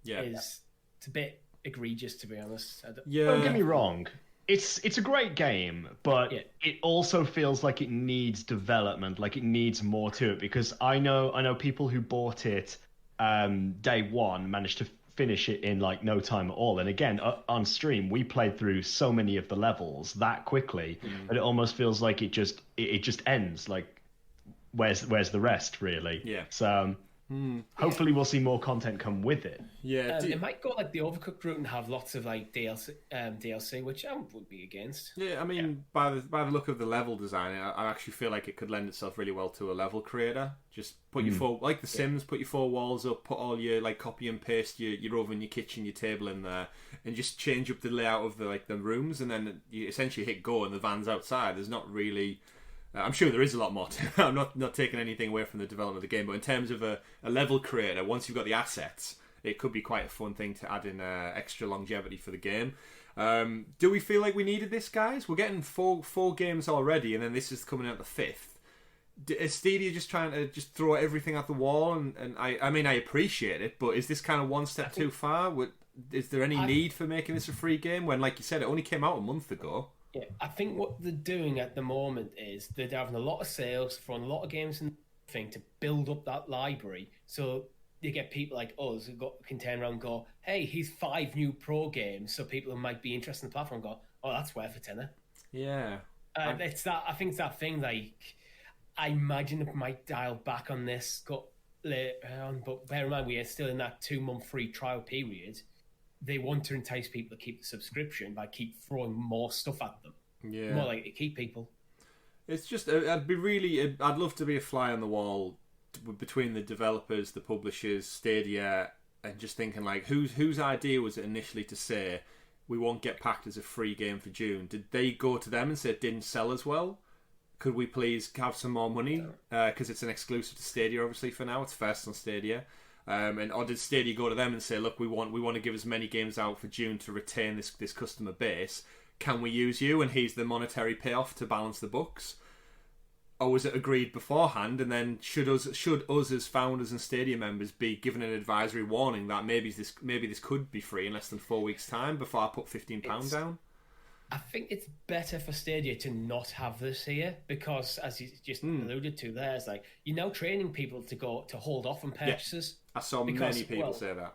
it's a bit egregious, to be honest. Don't get me wrong. It's a great game, but it also feels like it needs development, like it needs more to it. Because I know people who bought it day one managed to finish it in like no time at all. And again, on stream, we played through so many of the levels that quickly that it almost feels like it just ends. Like, where's the rest, really? Yeah. So hopefully we'll see more content come with it. Yeah, it might go like the Overcooked route and have lots of like DLC, which I would be against. Yeah, I mean, by the look of the level design, I actually feel like it could lend itself really well to a level creator. Just put your four, like The Sims, put your 4 walls up, put all your like copy and paste your oven, your kitchen, your table in there, and just change up the layout of the rooms, and then you essentially hit go and the van's outside. There's not really. I'm sure there is a lot more to it. I'm not taking anything away from the development of the game, but in terms of a level creator, once you've got the assets, it could be quite a fun thing to add in extra longevity for the game. Do we feel like we needed this, guys? We're getting four games already, and then this is coming out the 5th. Is Stadia just trying to just throw everything at the wall? And I mean, I appreciate it, but is this kind of one step too far? Is there any need for making this a free game when, like you said, it only came out a month ago? Yeah, I think what they're doing at the moment is they're having a lot of sales, throwing a lot of games in the thing to build up that library. So you get people like us who can turn around and go, hey, here's 5 new pro games. So people who might be interested in the platform go, oh, that's worth a tenner. Yeah. It's that. I think it's that thing. Like, I imagine it might dial back on this later on, but bear in mind we are still in that 2-month free trial period. They want to entice people to keep the subscription by keep throwing more stuff at them. Yeah. More like to keep people. It's just, I'd love to be a fly on the wall between the developers, the publishers, Stadia, and just thinking like, whose idea was it initially to say we won't get packed as a free game for June? Did they go to them and say it didn't sell as well? Could we please have some more money? Because it's an exclusive to Stadia, obviously, for now. It's first on Stadia. Or did Stadia go to them and say, look, we want to give as many games out for June to retain this customer base. Can we use you? And here's the monetary payoff to balance the books. Or was it agreed beforehand? And then should us as founders and Stadia members be given an advisory warning that maybe this could be free in less than 4 weeks' time before I put £15 down? I think it's better for Stadia to not have this here because, as you just alluded to, there's like you're now training people to hold off on purchases. I saw many people say that.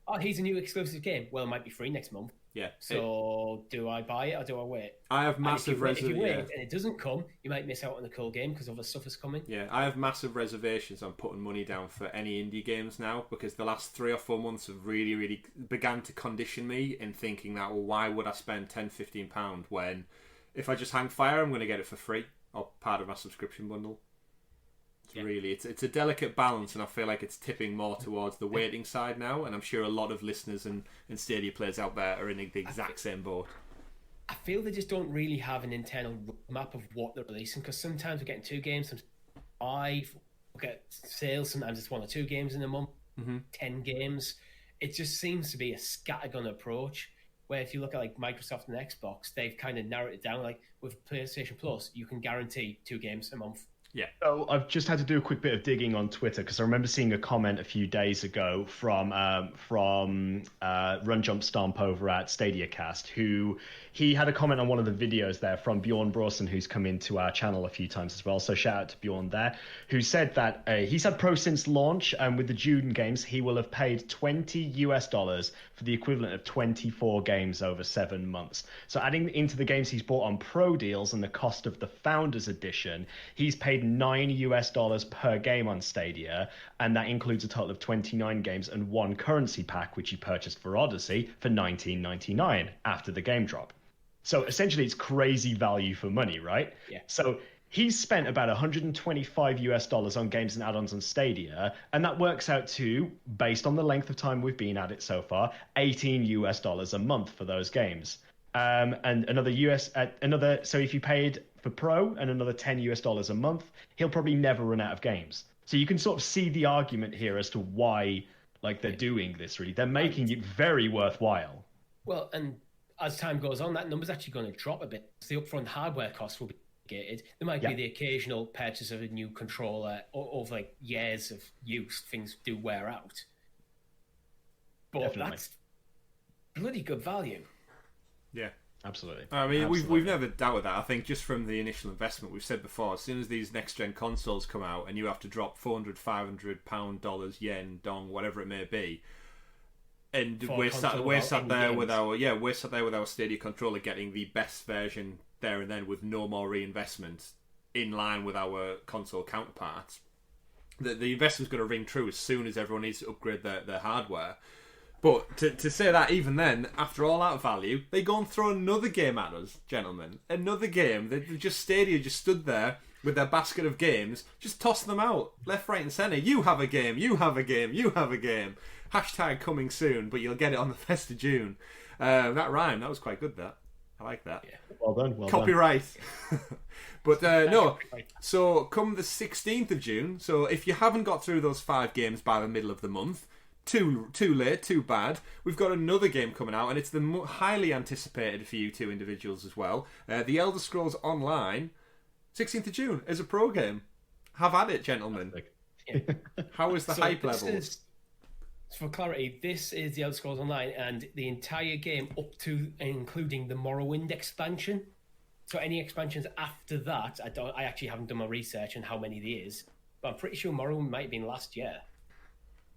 Oh, here's a new exclusive game. Well, it might be free next month. Yeah. So do I buy it or do I wait? I have massive reservations. If you wait and it doesn't come, you might miss out on a cool game because other stuff is coming. Yeah, I have massive reservations on putting money down for any indie games now because the last 3 or 4 months have really, really began to condition me in thinking that, well, why would I spend £10-15 when if I just hang fire, I'm going to get it for free or part of my subscription bundle. It's a delicate balance, and I feel like it's tipping more towards the waiting side now. And I'm sure a lot of listeners and Stadia players out there are in the exact same boat. I feel they just don't really have an internal roadmap of what they're releasing because sometimes we're getting 2 games, sometimes 5. We get sales, sometimes it's 1 or 2 games in a month, 10 games. It just seems to be a scattergun approach. Where if you look at like Microsoft and Xbox, they've kind of narrowed it down. Like with PlayStation Plus, you can guarantee 2 games a month. Yeah. So I've just had to do a quick bit of digging on Twitter because I remember seeing a comment a few days ago from Run Jump Stomp over at StadiaCast, who he had a comment on one of the videos there from Bjorn Bråsen, who's come into our channel a few times as well. So shout out to Bjorn there, who said that he's had Pro since launch, and with the June games, he will have paid $20 for the equivalent of 24 games over 7 months. So adding into the games he's bought on Pro deals and the cost of the Founders Edition, he's paid $9 per game on Stadia, and that includes a total of 29 games and 1 currency pack, which he purchased for Odyssey for $19.99 after the game drop. So essentially, it's crazy value for money, right? Yeah. So he's spent about $125 on games and add-ons on Stadia, and that works out to, based on the length of time we've been at it so far, $18 a month for those games. And so if you paid for Pro and another $10 a month, he'll probably never run out of games. So you can sort of see the argument here as to why they're doing this. Really, they're making it very worthwhile. Well, and as time goes on, that number's actually going to drop a bit. The upfront hardware costs will be gated. There might be the occasional purchase of a new controller over like years of use. Things do wear out, but that's bloody good value. Yeah. Absolutely. I mean, we've never doubted that. I think just from the initial investment, we've said before, as soon as these next gen consoles come out and you have to drop $400, $500 dollars, yen, dong, whatever it may be, and we're sat there with our Stadia controller getting the best version there and then with no more reinvestment in line with our console counterparts. The investment's going to ring true as soon as everyone needs to upgrade their hardware. But to say that, even then, after all that value, they go and throw another game at us, gentlemen. Another game. Stadia just stood there with their basket of games, just tossing them out, left, right and centre. You have a game, you have a game, you have a game. Hashtag coming soon, but you'll get it on the 1st of June. That rhymed. That was quite good, that. I like that. Yeah. Well done. Copyright. But no, so come the 16th of June, so if you haven't got through those 5 games by the middle of the month, too late, too bad. We've got another game coming out, and it's the highly anticipated for you two individuals as well. The Elder Scrolls Online, 16th of June, is a pro game. Have at it, gentlemen. Yeah. How is the hype level? For clarity, this is the Elder Scrolls Online, and the entire game up to and including the Morrowind expansion. So any expansions after that, I actually haven't done my research on how many there is, but I'm pretty sure Morrowind might have been last year.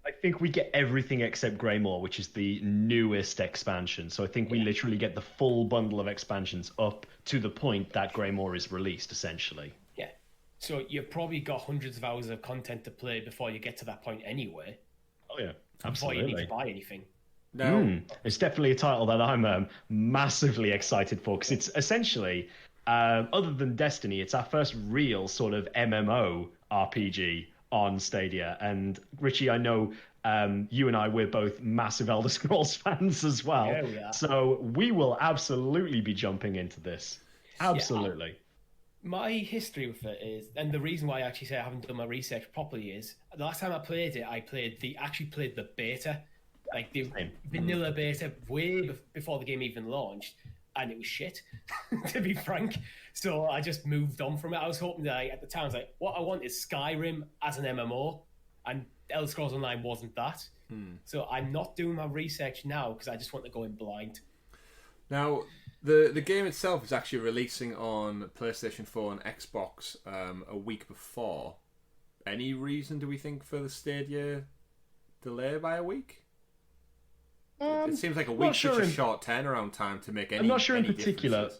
I think we get everything except Greymoor, which is the newest expansion. So I think we literally get the full bundle of expansions up to the point that Greymoor is released, essentially. Yeah. So you've probably got hundreds of hours of content to play before you get to that point anyway. Oh, yeah. Before Absolutely. you need to buy anything. No. It's definitely a title that I'm massively excited for, because it's essentially, other than Destiny, it's our first real sort of MMO RPG on Stadia. And Richie, I know you and we're both massive Elder Scrolls fans as well. Yeah, we are. So we will absolutely be jumping into this. Absolutely. Yeah, my history with it is, and the reason why I actually say I haven't done my research properly is, the last time I played it, I actually played the beta, like the vanilla beta, way before the game even launched, and it was shit, to be frank. So I just moved on from it. I was hoping that at the time, I was like, what I want is Skyrim as an MMO, and Elder Scrolls Online wasn't that. So I'm not doing my research now because I just want to go in blind. Now, the game itself is actually releasing on PlayStation 4 and Xbox a week before. Any reason, do we think, for the Stadia delay by a week? It seems like a week's such a short turnaround time to make any. I'm not sure in particular,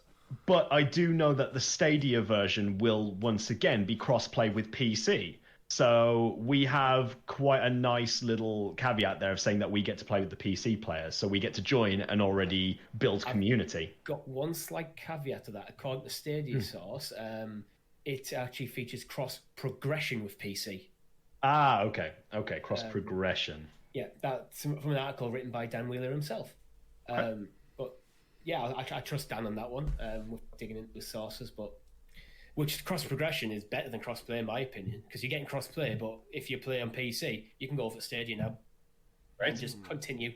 but I do know that the Stadia version will once again be cross-play with PC. So we have quite a nice little caveat there of saying that we get to play with the PC players. So we get to join an already built community. Got one slight caveat to that. According to Stadia source, it actually features cross-progression with PC. Ah, okay. Cross-progression. Yeah, that's from an article written by Dan Wheeler himself. But yeah, I trust Dan on that one. We're digging into the sources, but which cross-progression is better than cross-play in my opinion, because you're getting cross-play, but if you play on PC, you can go for Stadia now. Right. And just continue.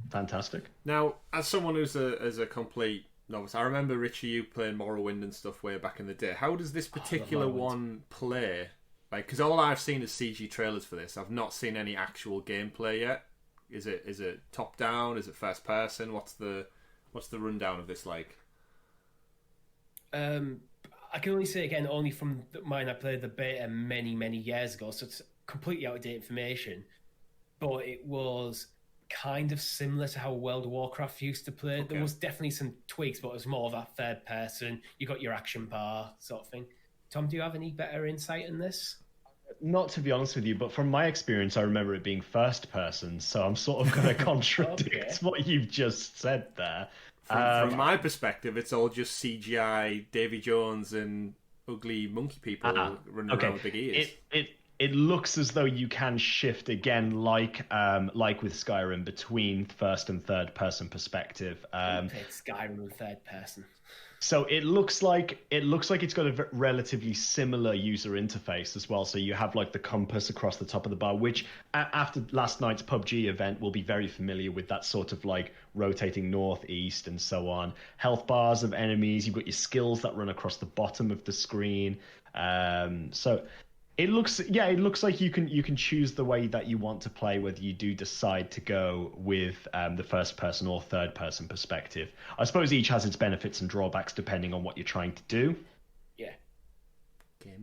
Fantastic. Now, as someone who's a complete novice, I remember, Richie, you playing Morrowind and stuff way back in the day. How does this particular one play? Like, because all I've seen is CG trailers for this. I've not seen any actual gameplay yet. Is it top down? Is it first person? What's the rundown of this like? I can only say again, only from mine. I played the beta many years ago, so it's completely out of date information. But it was kind of similar to how World of Warcraft used to play. Okay. There was definitely some tweaks, but it was more of a third person. You got your action bar sort of thing. Tom, do you have any better insight in this? Not to be honest with you, but from my experience, I remember it being first person, so I'm sort of going to contradict what you've just said there. From my perspective, it's all just CGI, Davy Jones and ugly monkey people running around with big ears. It looks as though you can shift again, like with Skyrim, between first and third person perspective. Skyrim with third person. So it looks like it's got a relatively similar user interface as well. So you have like the compass across the top of the bar, which after last night's PUBG event will be very familiar with that sort of like rotating northeast and so on. Health bars of enemies. You've got your skills that run across the bottom of the screen. So It looks like you can choose the way that you want to play, whether you do decide to go with the first person or third person perspective. I suppose each has its benefits and drawbacks depending on what you're trying to do. Yeah.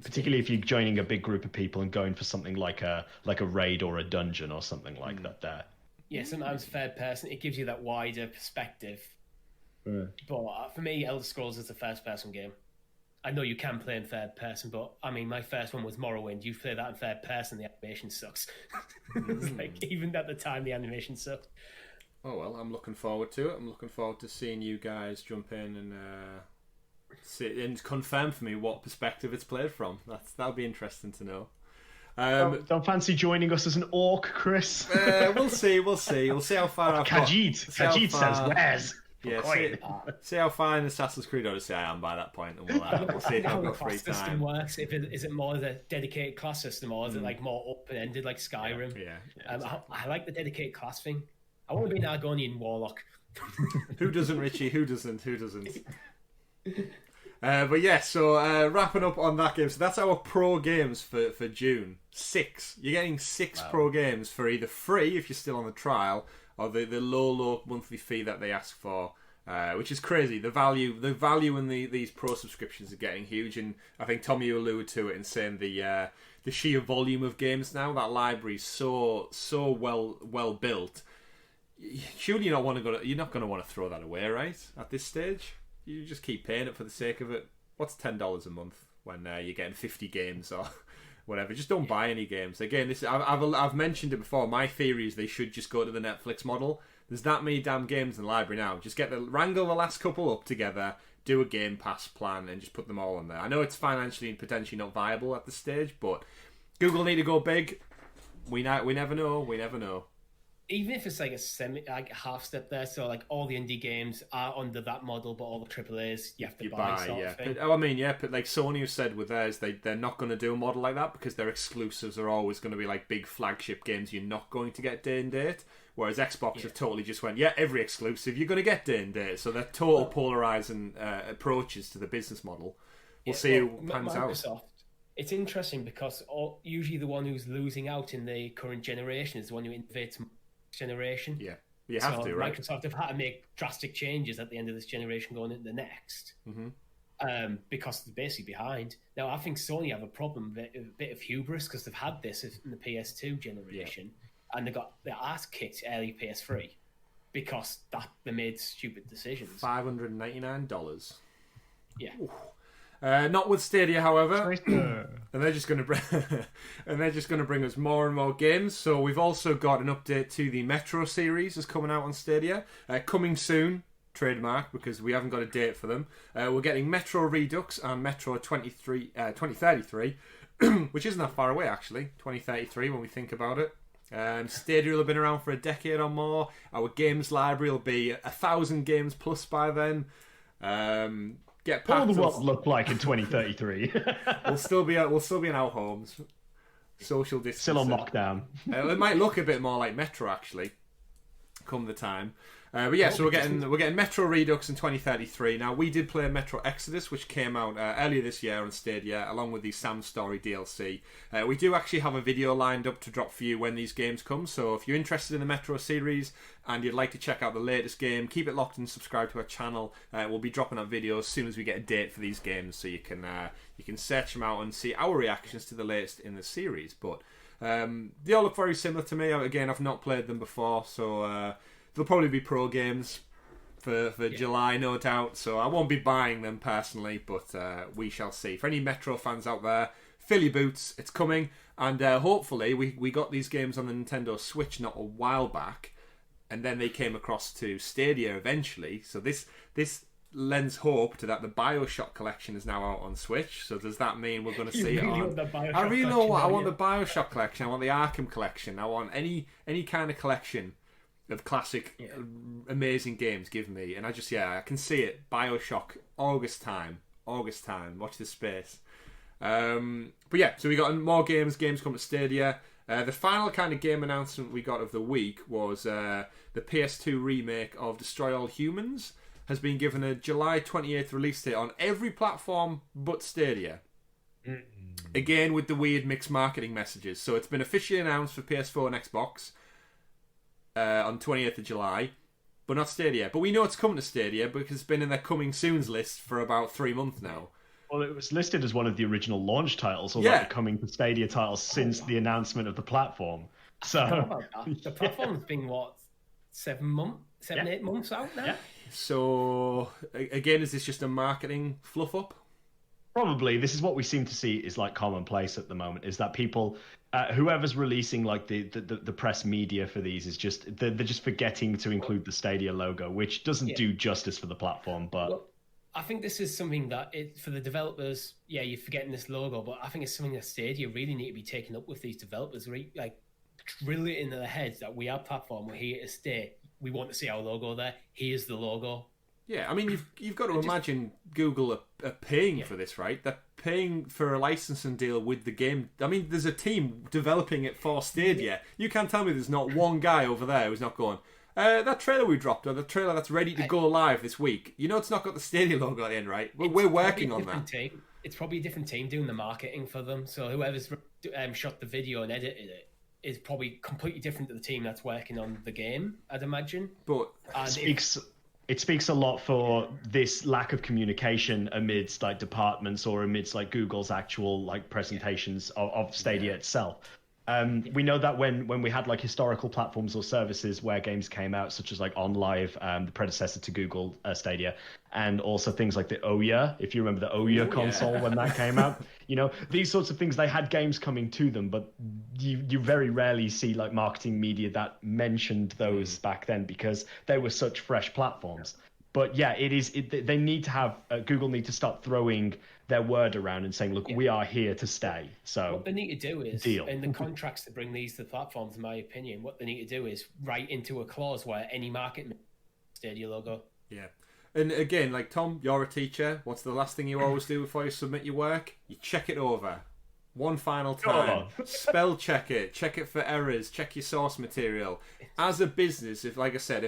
Particularly if you're joining a big group of people and going for something like a raid or a dungeon or something like that. There. Yeah, sometimes third person, it gives you that wider perspective. Mm. But for me, Elder Scrolls is a first person game. I know you can play in third person, but I mean, my first one was Morrowind. You play that in third person, the animation sucks. It's like, even at the time, the animation sucked. Oh well, I'm looking forward to it. I'm looking forward to seeing you guys jump in and confirm for me what perspective it's played from. That'll be interesting to know. Don't fancy joining us as an orc, Chris? We'll see. We'll see how far I've got. Khajiit says, "Where's?" Yeah, see how far in Assassin's Creed Odyssey I am by that point, and we'll see if I've got free time. System works. Is it more the dedicated class system, or is it like more open-ended, like Skyrim? Yeah. I like the dedicated class thing. I want to be an Argonian warlock. Who doesn't, Richie? Who doesn't? But yeah, so wrapping up on that game. So that's our pro games for June. 6. You're getting 6 pro games for either free if you're still on the trial, or the low monthly fee that they ask for, which is crazy. The value in these pro subscriptions are getting huge, and I think Tommy, you alluded to it in saying the sheer volume of games now. That library is so well built. Surely you're not going to want to throw that away, right? At this stage, you just keep paying it for the sake of it. What's $10 a month when you're getting 50 games or whatever? Just don't buy any games. Again, I've mentioned it before. My theory is they should just go to the Netflix model. There's that many damn games in the library now. Just wrangle the last couple up together, do a Game Pass plan, and just put them all on there. I know it's financially and potentially not viable at this stage, but Google need to go big. We never know. We never know. Even if it's like a half step there, so like all the indie games are under that model, but all the AAAs you have to buy sort of thing. But like Sony have said with theirs, they're not going to do a model like that because their exclusives are always going to be like big flagship games you're not going to get day and date. Whereas Xbox have totally just went, every exclusive you're going to get day and date. So they're total polarizing approaches to the business model. We'll see who pans Microsoft, out. It's interesting because usually the one who's losing out in the current generation is the one who innovates generation. Yeah, you have to, right? Microsoft have had to make drastic changes at the end of this generation going into the next, because they're basically behind. Now, I think Sony have a problem, a bit of hubris, because they've had this in the PS2 generation, and they got their ass kicked early PS3 because they made stupid decisions. $599. Yeah. Ooh. Not with Stadia, however, and they're just going to bring us more and more games. So we've also got an update to the Metro series is coming out on Stadia, coming soon, trademark, because we haven't got a date for them. We're getting Metro Redux and Metro 2033, which isn't that far away actually. 2033 when we think about it. Stadia will have been around for a decade or more. Our games library will be 1,000 games plus by then. What will the world look like in 2033? We'll still be in our homes. Social distancing. Still on lockdown. It might look a bit more like Metro actually, come the time. But yeah, so we're getting Metro Redux in 2033. Now we did play Metro Exodus, which came out earlier this year on Stadia, along with the Sam Story DLC. We do actually have a video lined up to drop for you when these games come. So if you're interested in the Metro series and you'd like to check out the latest game, keep it locked and subscribe to our channel. We'll be dropping out videos as soon as we get a date for these games, so you can search them out and see our reactions to the latest in the series. But they all look very similar to me. Again, I've not played them before, so they'll probably be pro games for July, no doubt. So I won't be buying them personally, but we shall see. For any Metro fans out there, fill your boots. It's coming, and hopefully we got these games on the Nintendo Switch not a while back, and then they came across to Stadia eventually. So this lends hope to that the BioShock collection is now out on Switch. So does that mean we're going to see it on? I really know what I want. The BioShock collection. I want the Arkham collection. I want any kind of collection of classic, amazing games. Give me, and I can see it. BioShock, August time. Watch this space. But yeah, so we got more games come to Stadia. The final kind of game announcement we got of the week was the PS2 remake of Destroy All Humans has been given a July 28th release date on every platform but Stadia. Again, with the weird mixed marketing messages. So it's been officially announced for PS4 and Xbox on 20th of July, but not Stadia. But we know it's coming to Stadia because it's been in their coming soons list for about 3 months now. Well, it was listed as one of the original launch titles, or Yeah. like the coming to Stadia titles since the announcement of the platform. So the platform's been, what, 8 months out now? Yeah. So, again, is this just a marketing fluff up? Probably. This is what we seem to see is like commonplace at the moment, is that people, whoever's releasing like the press media for these is just, they're just forgetting to include the Stadia logo, which doesn't do justice for the platform. But well, I think this is something that for the developers, you're forgetting this logo, but I think it's something that Stadia really need to be taking up with these developers, like drill it into their heads that we are a platform, we're here to stay. We want to see our logo there. Here's the logo. Yeah, I mean, you've got to imagine Google are paying for this, right? They're paying for a licensing deal with the game. I mean, there's a team developing it for Stadia. You can't tell me there's not one guy over there who's not going, that trailer we dropped, or the trailer that's ready to go live this week. You know it's not got the Stadia logo at the end, right? We're working on that. Team. It's probably a different team doing the marketing for them. So whoever's shot the video and edited it is probably completely different to the team that's working on the game, I'd imagine. But it speaks a lot for this lack of communication amidst like departments or amidst like Google's actual like presentations of Stadia itself. We know that when we had like historical platforms or services where games came out, such as like OnLive, the predecessor to Google Stadia, and also things like the Ouya, if you remember the Ouya console when that came out, these sorts of things, they had games coming to them, but you very rarely see like marketing media that mentioned those back then because they were such fresh platforms. But yeah, they need to have, Google need to start throwing their word around and saying, look, we are here to stay. So what they need to do is, in the contracts to bring these to the platforms, in my opinion, what they need to do is write into a clause where any market Stadia logo. Yeah. And again, like Tom, you're a teacher. What's the last thing you always do before you submit your work? You check it over. One final time. Spell check it for errors, check your source material. As a business, if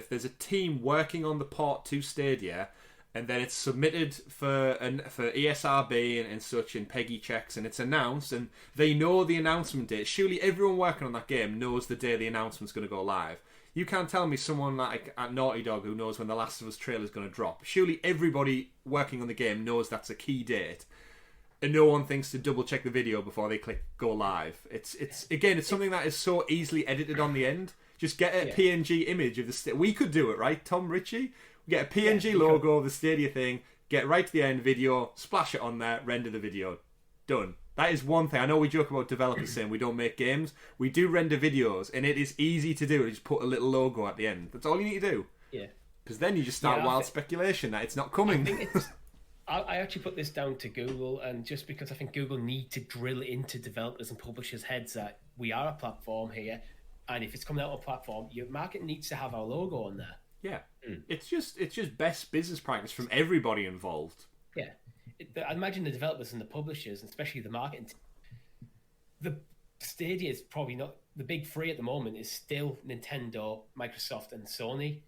there's a team working on the port to Stadia and then it's submitted for ESRB and such in Peggy checks and it's announced and they know the announcement date, surely everyone working on that game knows the day the announcement's going to go live. You can't tell me someone like at Naughty Dog who knows when the Last of Us trailer is going to drop. Surely everybody working on the game knows that's a key date. And no one thinks to double check the video before they click go live. It's something that is so easily edited on the end. Just get a PNG image of the we could do it, right, Tom Ritchie? We get a PNG logo of the Stadia thing, get right to the end video, splash it on there, render the video. Done. That is one thing. I know we joke about developers saying we don't make games. We do render videos, and it is easy to do. You just put a little logo at the end. That's all you need to do. Yeah. Because then you just start wild speculation that it's not coming. I actually put this down to Google, and just because I think Google need to drill into developers and publishers' heads that we are a platform here, and if it's coming out on a platform, your market needs to have our logo on there. Yeah, it's just best business practice from everybody involved. Yeah, I imagine the developers and the publishers, and especially the marketing team, the Stadia is probably not the big three at the moment. Is still Nintendo, Microsoft, and Sony,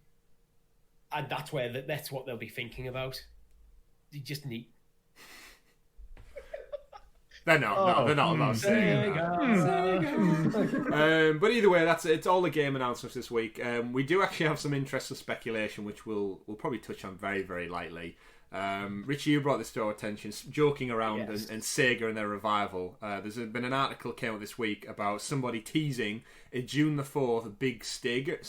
and that's what they'll be thinking about. You just need. They're not about saying that. But either way, it's all the game announcements this week. We do actually have some interesting speculation, which we'll probably touch on very, very lightly. Richie, you brought this to our attention, joking around and Sega and their revival. There's been an article came out this week about somebody teasing a June the 4th big Sega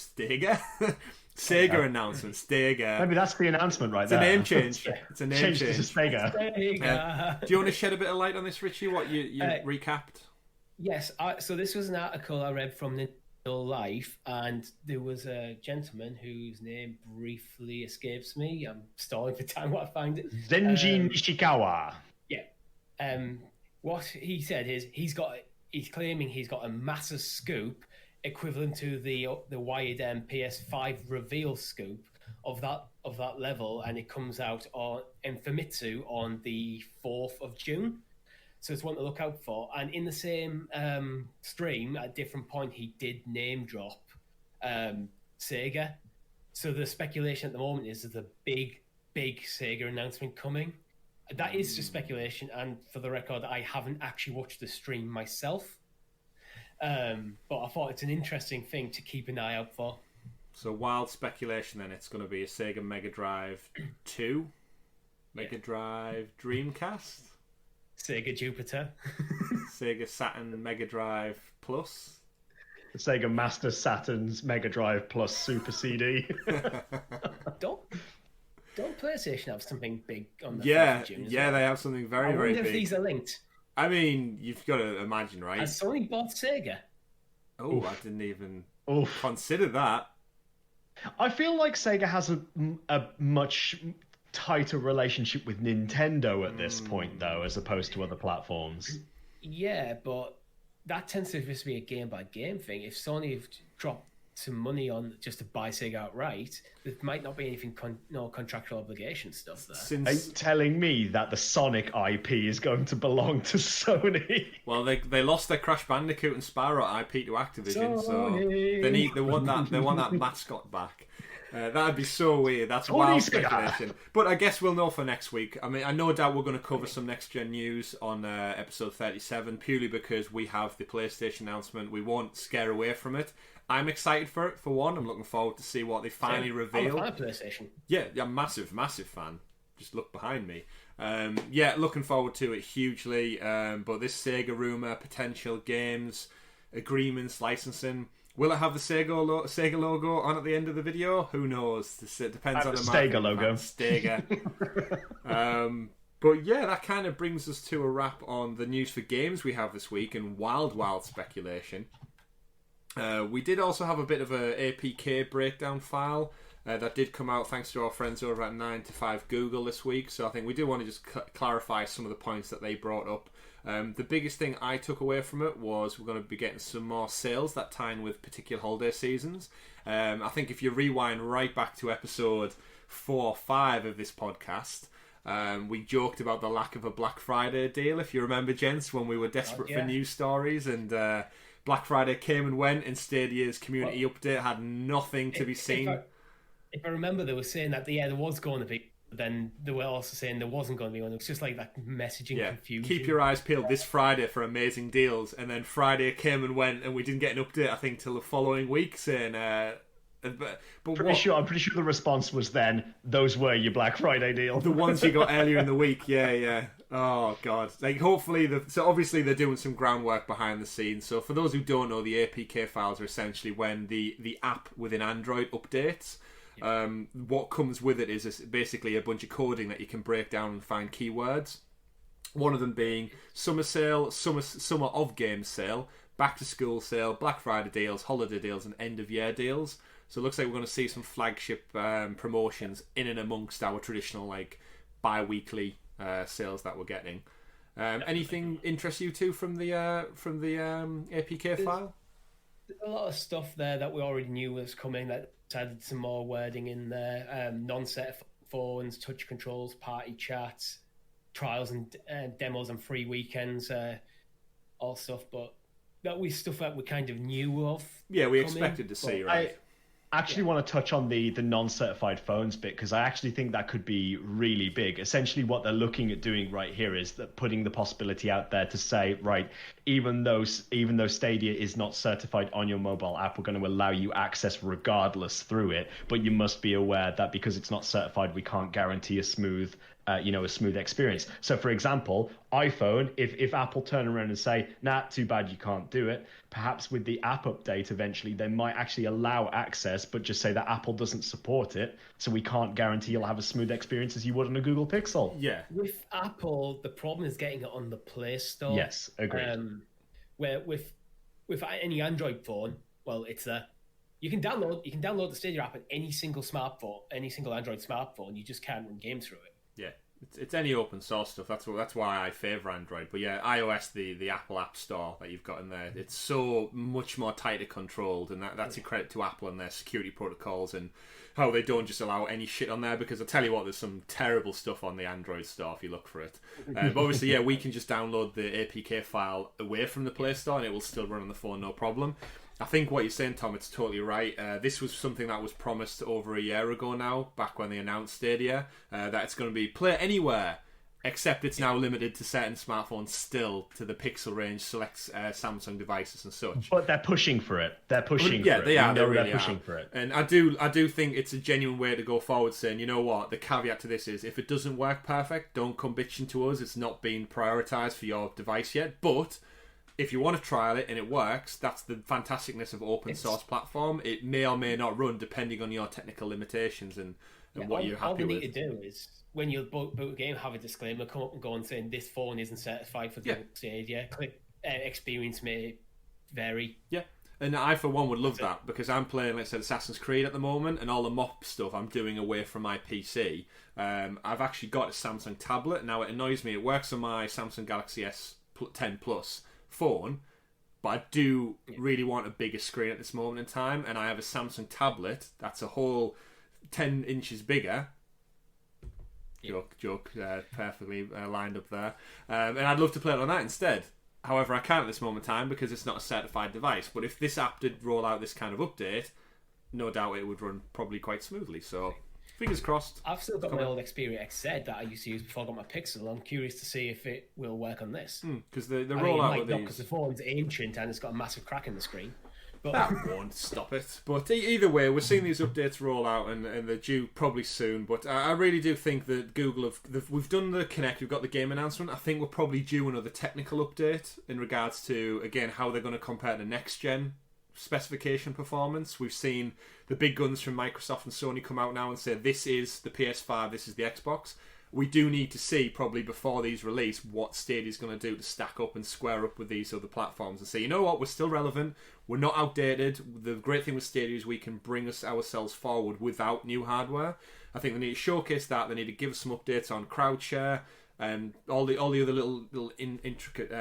announcement. Stadia. Maybe that's the announcement right it's there. A name change. It's a name change. To Sega. Do you want to shed a bit of light on this, Richie? What you recapped? Yes. So this was an article I read from Nintendo Life, and there was a gentleman whose name briefly escapes me. I'm stalling for time while I find it. Zenji Nishikawa. Yeah. What he said is he's claiming he's got a massive scoop equivalent to the wired PS5 reveal scoop of that level, and it comes out in Famitsu on the 4th of June. So it's one to look out for. And in the same stream, at a different point, he did name drop Sega. So the speculation at the moment is there's a big Sega announcement coming. That is just speculation, and for the record, I haven't actually watched the stream myself. But I thought it's an interesting thing to keep an eye out for. So wild speculation then, it's going to be a Sega Mega Drive 2, Mega Drive Dreamcast, Sega Jupiter, Sega Saturn Mega Drive Plus, The Sega Master Saturn's Mega Drive plus Super CD. Don't PlayStation have something big on the 4th of June? Yeah, they have something very, very big. I wonder if these are linked. I mean, you've got to imagine, right? Has Sony bought Sega? Oh, I didn't even consider that. I feel like Sega has a much tighter relationship with Nintendo at this point, though, as opposed to other platforms. Yeah, but that tends to just be a game-by-game thing. If Sony have dropped some money on just to buy Sega outright, there might not be anything, no contractual obligation stuff there. Are you telling me that the Sonic IP is going to belong to Sony? Well, they lost their Crash Bandicoot and Spyro IP to Activision, so they want that mascot back. That'd be so weird. That's wild speculation. But I guess we'll know for next week. I mean, I no doubt we're going to cover some next-gen news on episode 37, purely because we have the PlayStation announcement. We won't scare away from it. I'm excited for it, for one. I'm looking forward to see what they finally reveal. I'm a fan of PlayStation. Yeah, massive fan. Just look behind me. Looking forward to it hugely. But this Sega rumour, potential games, agreements, licensing... Will it have the Sega logo on at the end of the video? Who knows? It depends on the Sega logo. Sega. But yeah, that kind of brings us to a wrap on the news for games we have this week and wild speculation. We did also have a bit of a APK breakdown file that did come out thanks to our friends over at 9 to 5 Google this week. So I think we do want to just clarify some of the points that they brought up. The biggest thing I took away from it was we're going to be getting some more sales that tie in with particular holiday seasons. I think if you rewind right back to episode 4 or 5 of this podcast, we joked about the lack of a Black Friday deal, if you remember, gents, when we were desperate for news stories, and Black Friday came and went, and Stadia's community update had nothing to be seen. If I remember, they were saying that there was going to be, but then they were also saying there wasn't going to be one. It was just like that messaging confusion. Keep your eyes peeled this Friday for amazing deals, and then Friday came and went, and we didn't get an update, I think, till the following week saying... I'm pretty sure the response was then, those were your Black Friday deal. The ones you got earlier in the week, yeah. Oh, God. Like, hopefully... So, obviously, they're doing some groundwork behind the scenes. So, for those who don't know, the APK files are essentially when the app within Android updates... what comes with it is basically a bunch of coding that you can break down and find keywords. One of them being summer sale, summer of games sale, back to school sale, Black Friday deals, holiday deals, and end of year deals. So it looks like we're going to see some flagship promotions in and amongst our traditional like bi-weekly sales that we're getting. Anything interest you two from the APK file? There's a lot of stuff there that we already knew was coming. That added some more wording in there. Non-set phones, touch controls, party chats, trials and demos and free weekends, all stuff. But that was stuff that we kind of knew of. Yeah, we expected to see, right? I actually want to touch on the non-certified phones bit, because I actually think that could be really big. Essentially what they're looking at doing right here is that putting the possibility out there to say, right, even though Stadia is not certified on your mobile app, we're going to allow you access regardless through it, but you must be aware that because it's not certified, we can't guarantee a smooth experience. So for example, iPhone, if Apple turn around and say, nah, too bad, you can't do it, perhaps with the app update eventually they might actually allow access, but just say that Apple doesn't support it, so we can't guarantee you'll have a smooth experience as you would on a Google Pixel. Yeah. With Apple, the problem is getting it on the Play Store. Yes, agreed. Where with any Android phone, well, it's there. You can download the Stadia app on any single smartphone, any single Android smartphone. You just can't run games through it. Yeah, it's any open source stuff. That's why I favour Android. But yeah, iOS, the Apple App Store that you've got in there, it's so much more tighter controlled, and that's a credit to Apple and their security protocols and how they don't just allow any shit on there. Because I tell you what, there's some terrible stuff on the Android store if you look for it. But obviously, yeah, we can just download the APK file away from the Play Store and it will still run on the phone, no problem. I think what you're saying, Tom, it's totally right. This was something that was promised over a year ago now, back when they announced Stadia, that it's going to be play anywhere, Except it's now limited to certain smartphones still, to the pixel range, select Samsung devices and such. But they're pushing for it. They're pushing for it. They are. They really they're pushing for it. And I do think it's a genuine way to go forward, saying, you know what, the caveat to this is, if it doesn't work perfect, don't come bitching to us. It's not being prioritised for your device yet. But if you want to trial it and it works, that's the fantasticness of open source platform. It may or may not run depending on your technical limitations and what you're happy with. All you need to do is, when you boot a game, have a disclaimer come up and go and saying this phone isn't certified for the Stadia. Experience may vary. Yeah, and I for one would love that, because I'm playing, like I said, Assassin's Creed at the moment, and all the mop stuff I'm doing away from my PC. I've actually got a Samsung tablet now. It annoys me. It works on my Samsung Galaxy S10 Plus phone, but I do really want a bigger screen at this moment in time, and I have a Samsung tablet that's a whole 10 inches bigger. Joke, perfectly lined up there. And I'd love to play it on that instead. However, I can't at this moment in time because it's not a certified device. But if this app did roll out this kind of update, no doubt it would run probably quite smoothly. So, fingers crossed. I've still got my old Xperia XZ that I used to use before I got my Pixel. I'm curious to see if it will work on this. Because the rollout of these... because the phone's ancient and it's got a massive crack in the screen. But that won't stop it. But either way, we're seeing these updates roll out, and they're due probably soon. But I really do think that Google we've done the Connect, we've got the game announcement. I think we're probably due another technical update in regards to, again, how they're going to compare to next gen specification performance. We've seen the big guns from Microsoft and Sony come out now and say this is the PS5, this is the Xbox. We do need to see, probably before these release, what Stadia's going to do to stack up and square up with these other platforms and say, you know what, we're still relevant, we're not outdated. The great thing with Stadia is we can bring ourselves forward without new hardware. I think they need to showcase that. They need to give us some updates on crowd share and all the other little intricate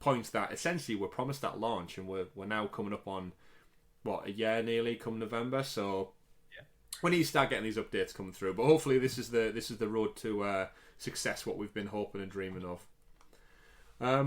points that essentially were promised at launch, and we're now coming up on, a year nearly come November, so... we need to start getting these updates coming through, but hopefully this is the road to success, what we've been hoping and dreaming of.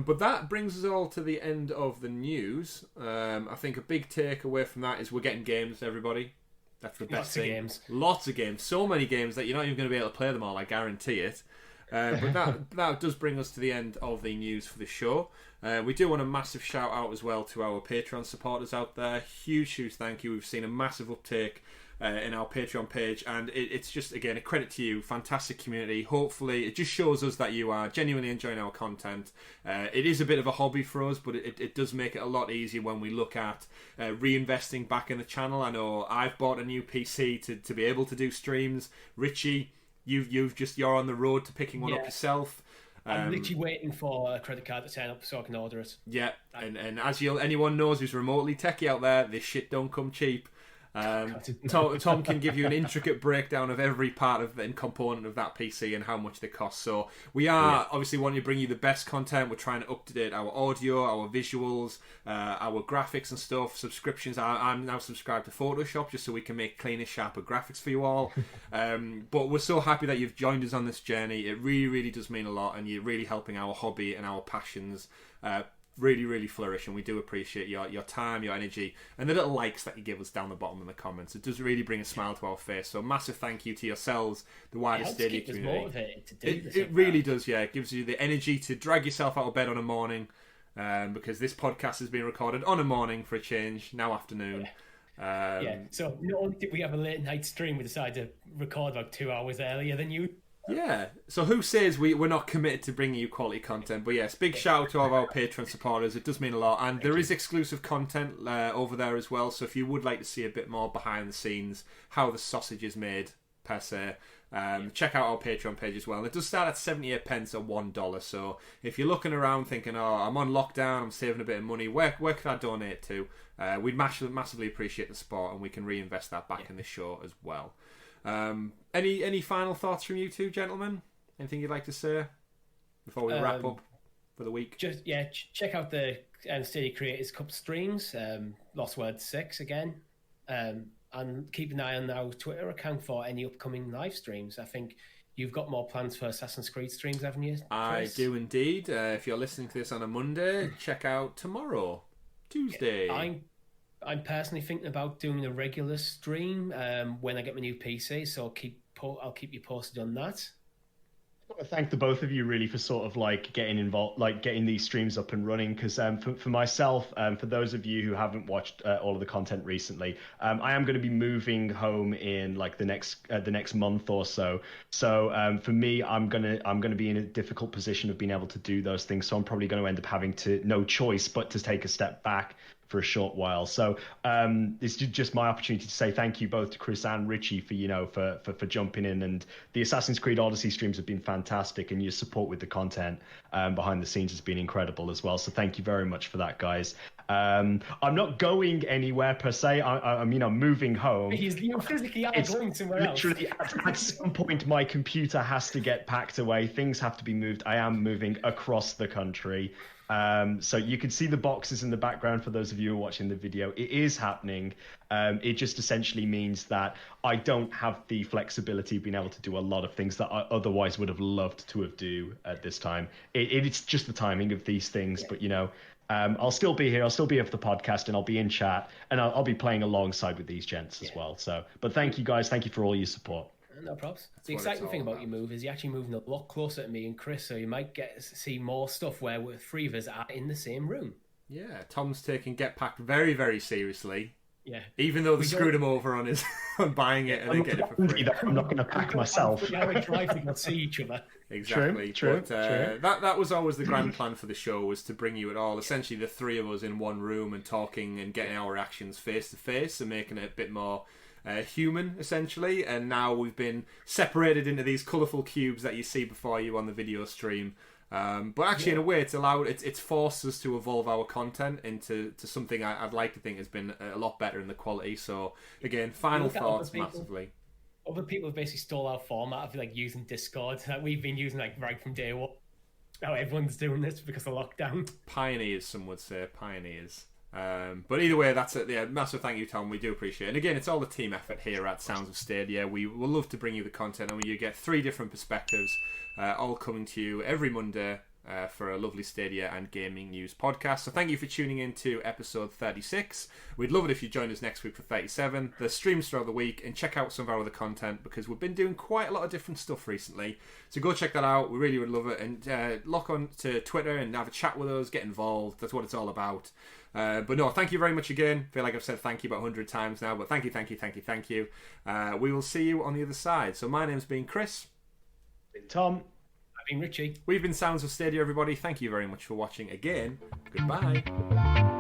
But that brings us all to the end of the news. I think a big takeaway from that is we're getting games, everybody. That's the best thing. Lots of games. So many games that you're not even going to be able to play them all, I guarantee it. But that does bring us to the end of the news for the show. We do want a massive shout out as well to our Patreon supporters out there. Huge thank you. We've seen a massive uptake in our Patreon page, and it's just, again, a credit to you. Fantastic community. Hopefully it just shows us that you are genuinely enjoying our content. It is a bit of a hobby for us, but it does make it a lot easier when we look at reinvesting back in the channel. I know I've bought a new PC to be able to do streams. Richie, you're on the road to picking one up yourself. I'm literally waiting for a credit card to turn up so I can order it. Yeah, and as anyone knows who's remotely techie out there, this shit don't come cheap. Tom can give you an intricate breakdown of every part of and component of that PC and how much they cost. So we are obviously wanting to bring you the best content. We're trying to update our audio, our visuals, our graphics and stuff. Subscriptions. I'm now subscribed to Photoshop just so we can make cleaner, sharper graphics for you all. But we're so happy that you've joined us on this journey. It really does mean a lot, and you're really helping our hobby and our passions really flourish, and we do appreciate your time, your energy, and the little likes that you give us down the bottom in the comments. It does really bring a smile to our face, so massive thank you to yourselves, the wider Stadia community. It really does, yeah. It gives you the energy to drag yourself out of bed on a morning, because this podcast has been recorded on a morning for a change, now afternoon. So not only did we have a late night stream, we decided to record like 2 hours earlier than you. Yeah, so who says we're not committed to bringing you quality content? But yes, big shout out to all of our Patreon supporters. It does mean a lot, and there is exclusive content over there as well. So if you would like to see a bit more behind the scenes, how the sausage is made per se, check out our Patreon page as well. And it does start at 78 pence or $1. So if you're looking around thinking, I'm on lockdown, I'm saving a bit of money, where can I donate to? We'd massively appreciate the support, and we can reinvest that back in the show as well. Any final thoughts from you two, gentlemen? Anything you'd like to say before we wrap up for the week? Just check out the Stadia Creators Cup streams, Lost Word 6 again, and keep an eye on our Twitter account for any upcoming live streams. I think you've got more plans for Assassin's Creed streams, haven't you, Chris? I do indeed. If you're listening to this on a Monday, check out tomorrow, Tuesday. I'm personally thinking about doing a regular stream when I get my new PC, so I'll keep you posted on that. I thank the both of you really for sort of like getting involved, like getting these streams up and running. Because for myself, for those of you who haven't watched all of the content recently, I am going to be moving home in like the next month or so. So for me, I'm gonna be in a difficult position of being able to do those things. So I'm probably going to end up having to no choice but to take a step back for a short while. So this is just my opportunity to say thank you both to Chris and Richie for jumping in. And the Assassin's Creed Odyssey streams have been fantastic, and your support with the content behind the scenes has been incredible as well. So thank you very much for that, guys. I'm not going anywhere per se. I'm moving home. You're physically going somewhere else. Literally, at some point, my computer has to get packed away. Things have to be moved. I am moving across the country. So you can see the boxes in the background for those of you who are watching the video. It is happening. It just essentially means that I don't have the flexibility of being able to do a lot of things that I otherwise would have loved to have do at this time. It's just the timing of these things, but I'll still be here. I'll still be here for the podcast, and I'll be in chat, and I'll be playing alongside with these gents as well. So, but thank you guys. Thank you for all your support. No props. The exciting thing about your move is you're actually moving a lot closer to me and Chris, so you might get to see more stuff where we're three of us are in the same room. Yeah, Tom's taking Get Packed very, very seriously. Yeah. Even though they screwed him over on his on buying it and then getting it for free. I'm not going to pack myself. Yeah, we drive to see each other. Exactly. True. That was always the grand plan for the show, was to bring you it all. Essentially, the three of us in one room and talking and getting our reactions face to face and making it a bit more human, essentially. And now we've been separated into these colourful cubes that you see before you on the video stream. But actually, in a way, it's forced us to evolve our content into something I'd like to think has been a lot better in the quality. So again, final thoughts massively. Other people have basically stole our format of like using Discord that we've been using like right from day one. Now everyone's doing this because of lockdown. Pioneers, some would say, pioneers. But either way, that's it. Yeah, massive thank you, Tom. We do appreciate it. And again, it's all the team effort here at Sounds of Stadia. We will love to bring you the content, and you get 3 different perspectives, all coming to you every Monday for a lovely Stadia and gaming news podcast. So thank you for tuning in to episode 36. We'd love it if you joined us next week for 37. The streams throughout the week, and check out some of our other content because we've been doing quite a lot of different stuff recently. So go check that out. We really would love it. And log on to Twitter and have a chat with us, get involved. That's what it's all about. But no, thank you very much again. I feel like I've said thank you about 100 times now, but thank you. We will see you on the other side. So my name's been Chris. Tom. I've been Richie. We've been Sounds of Stadia, everybody. Thank you very much for watching again. Goodbye.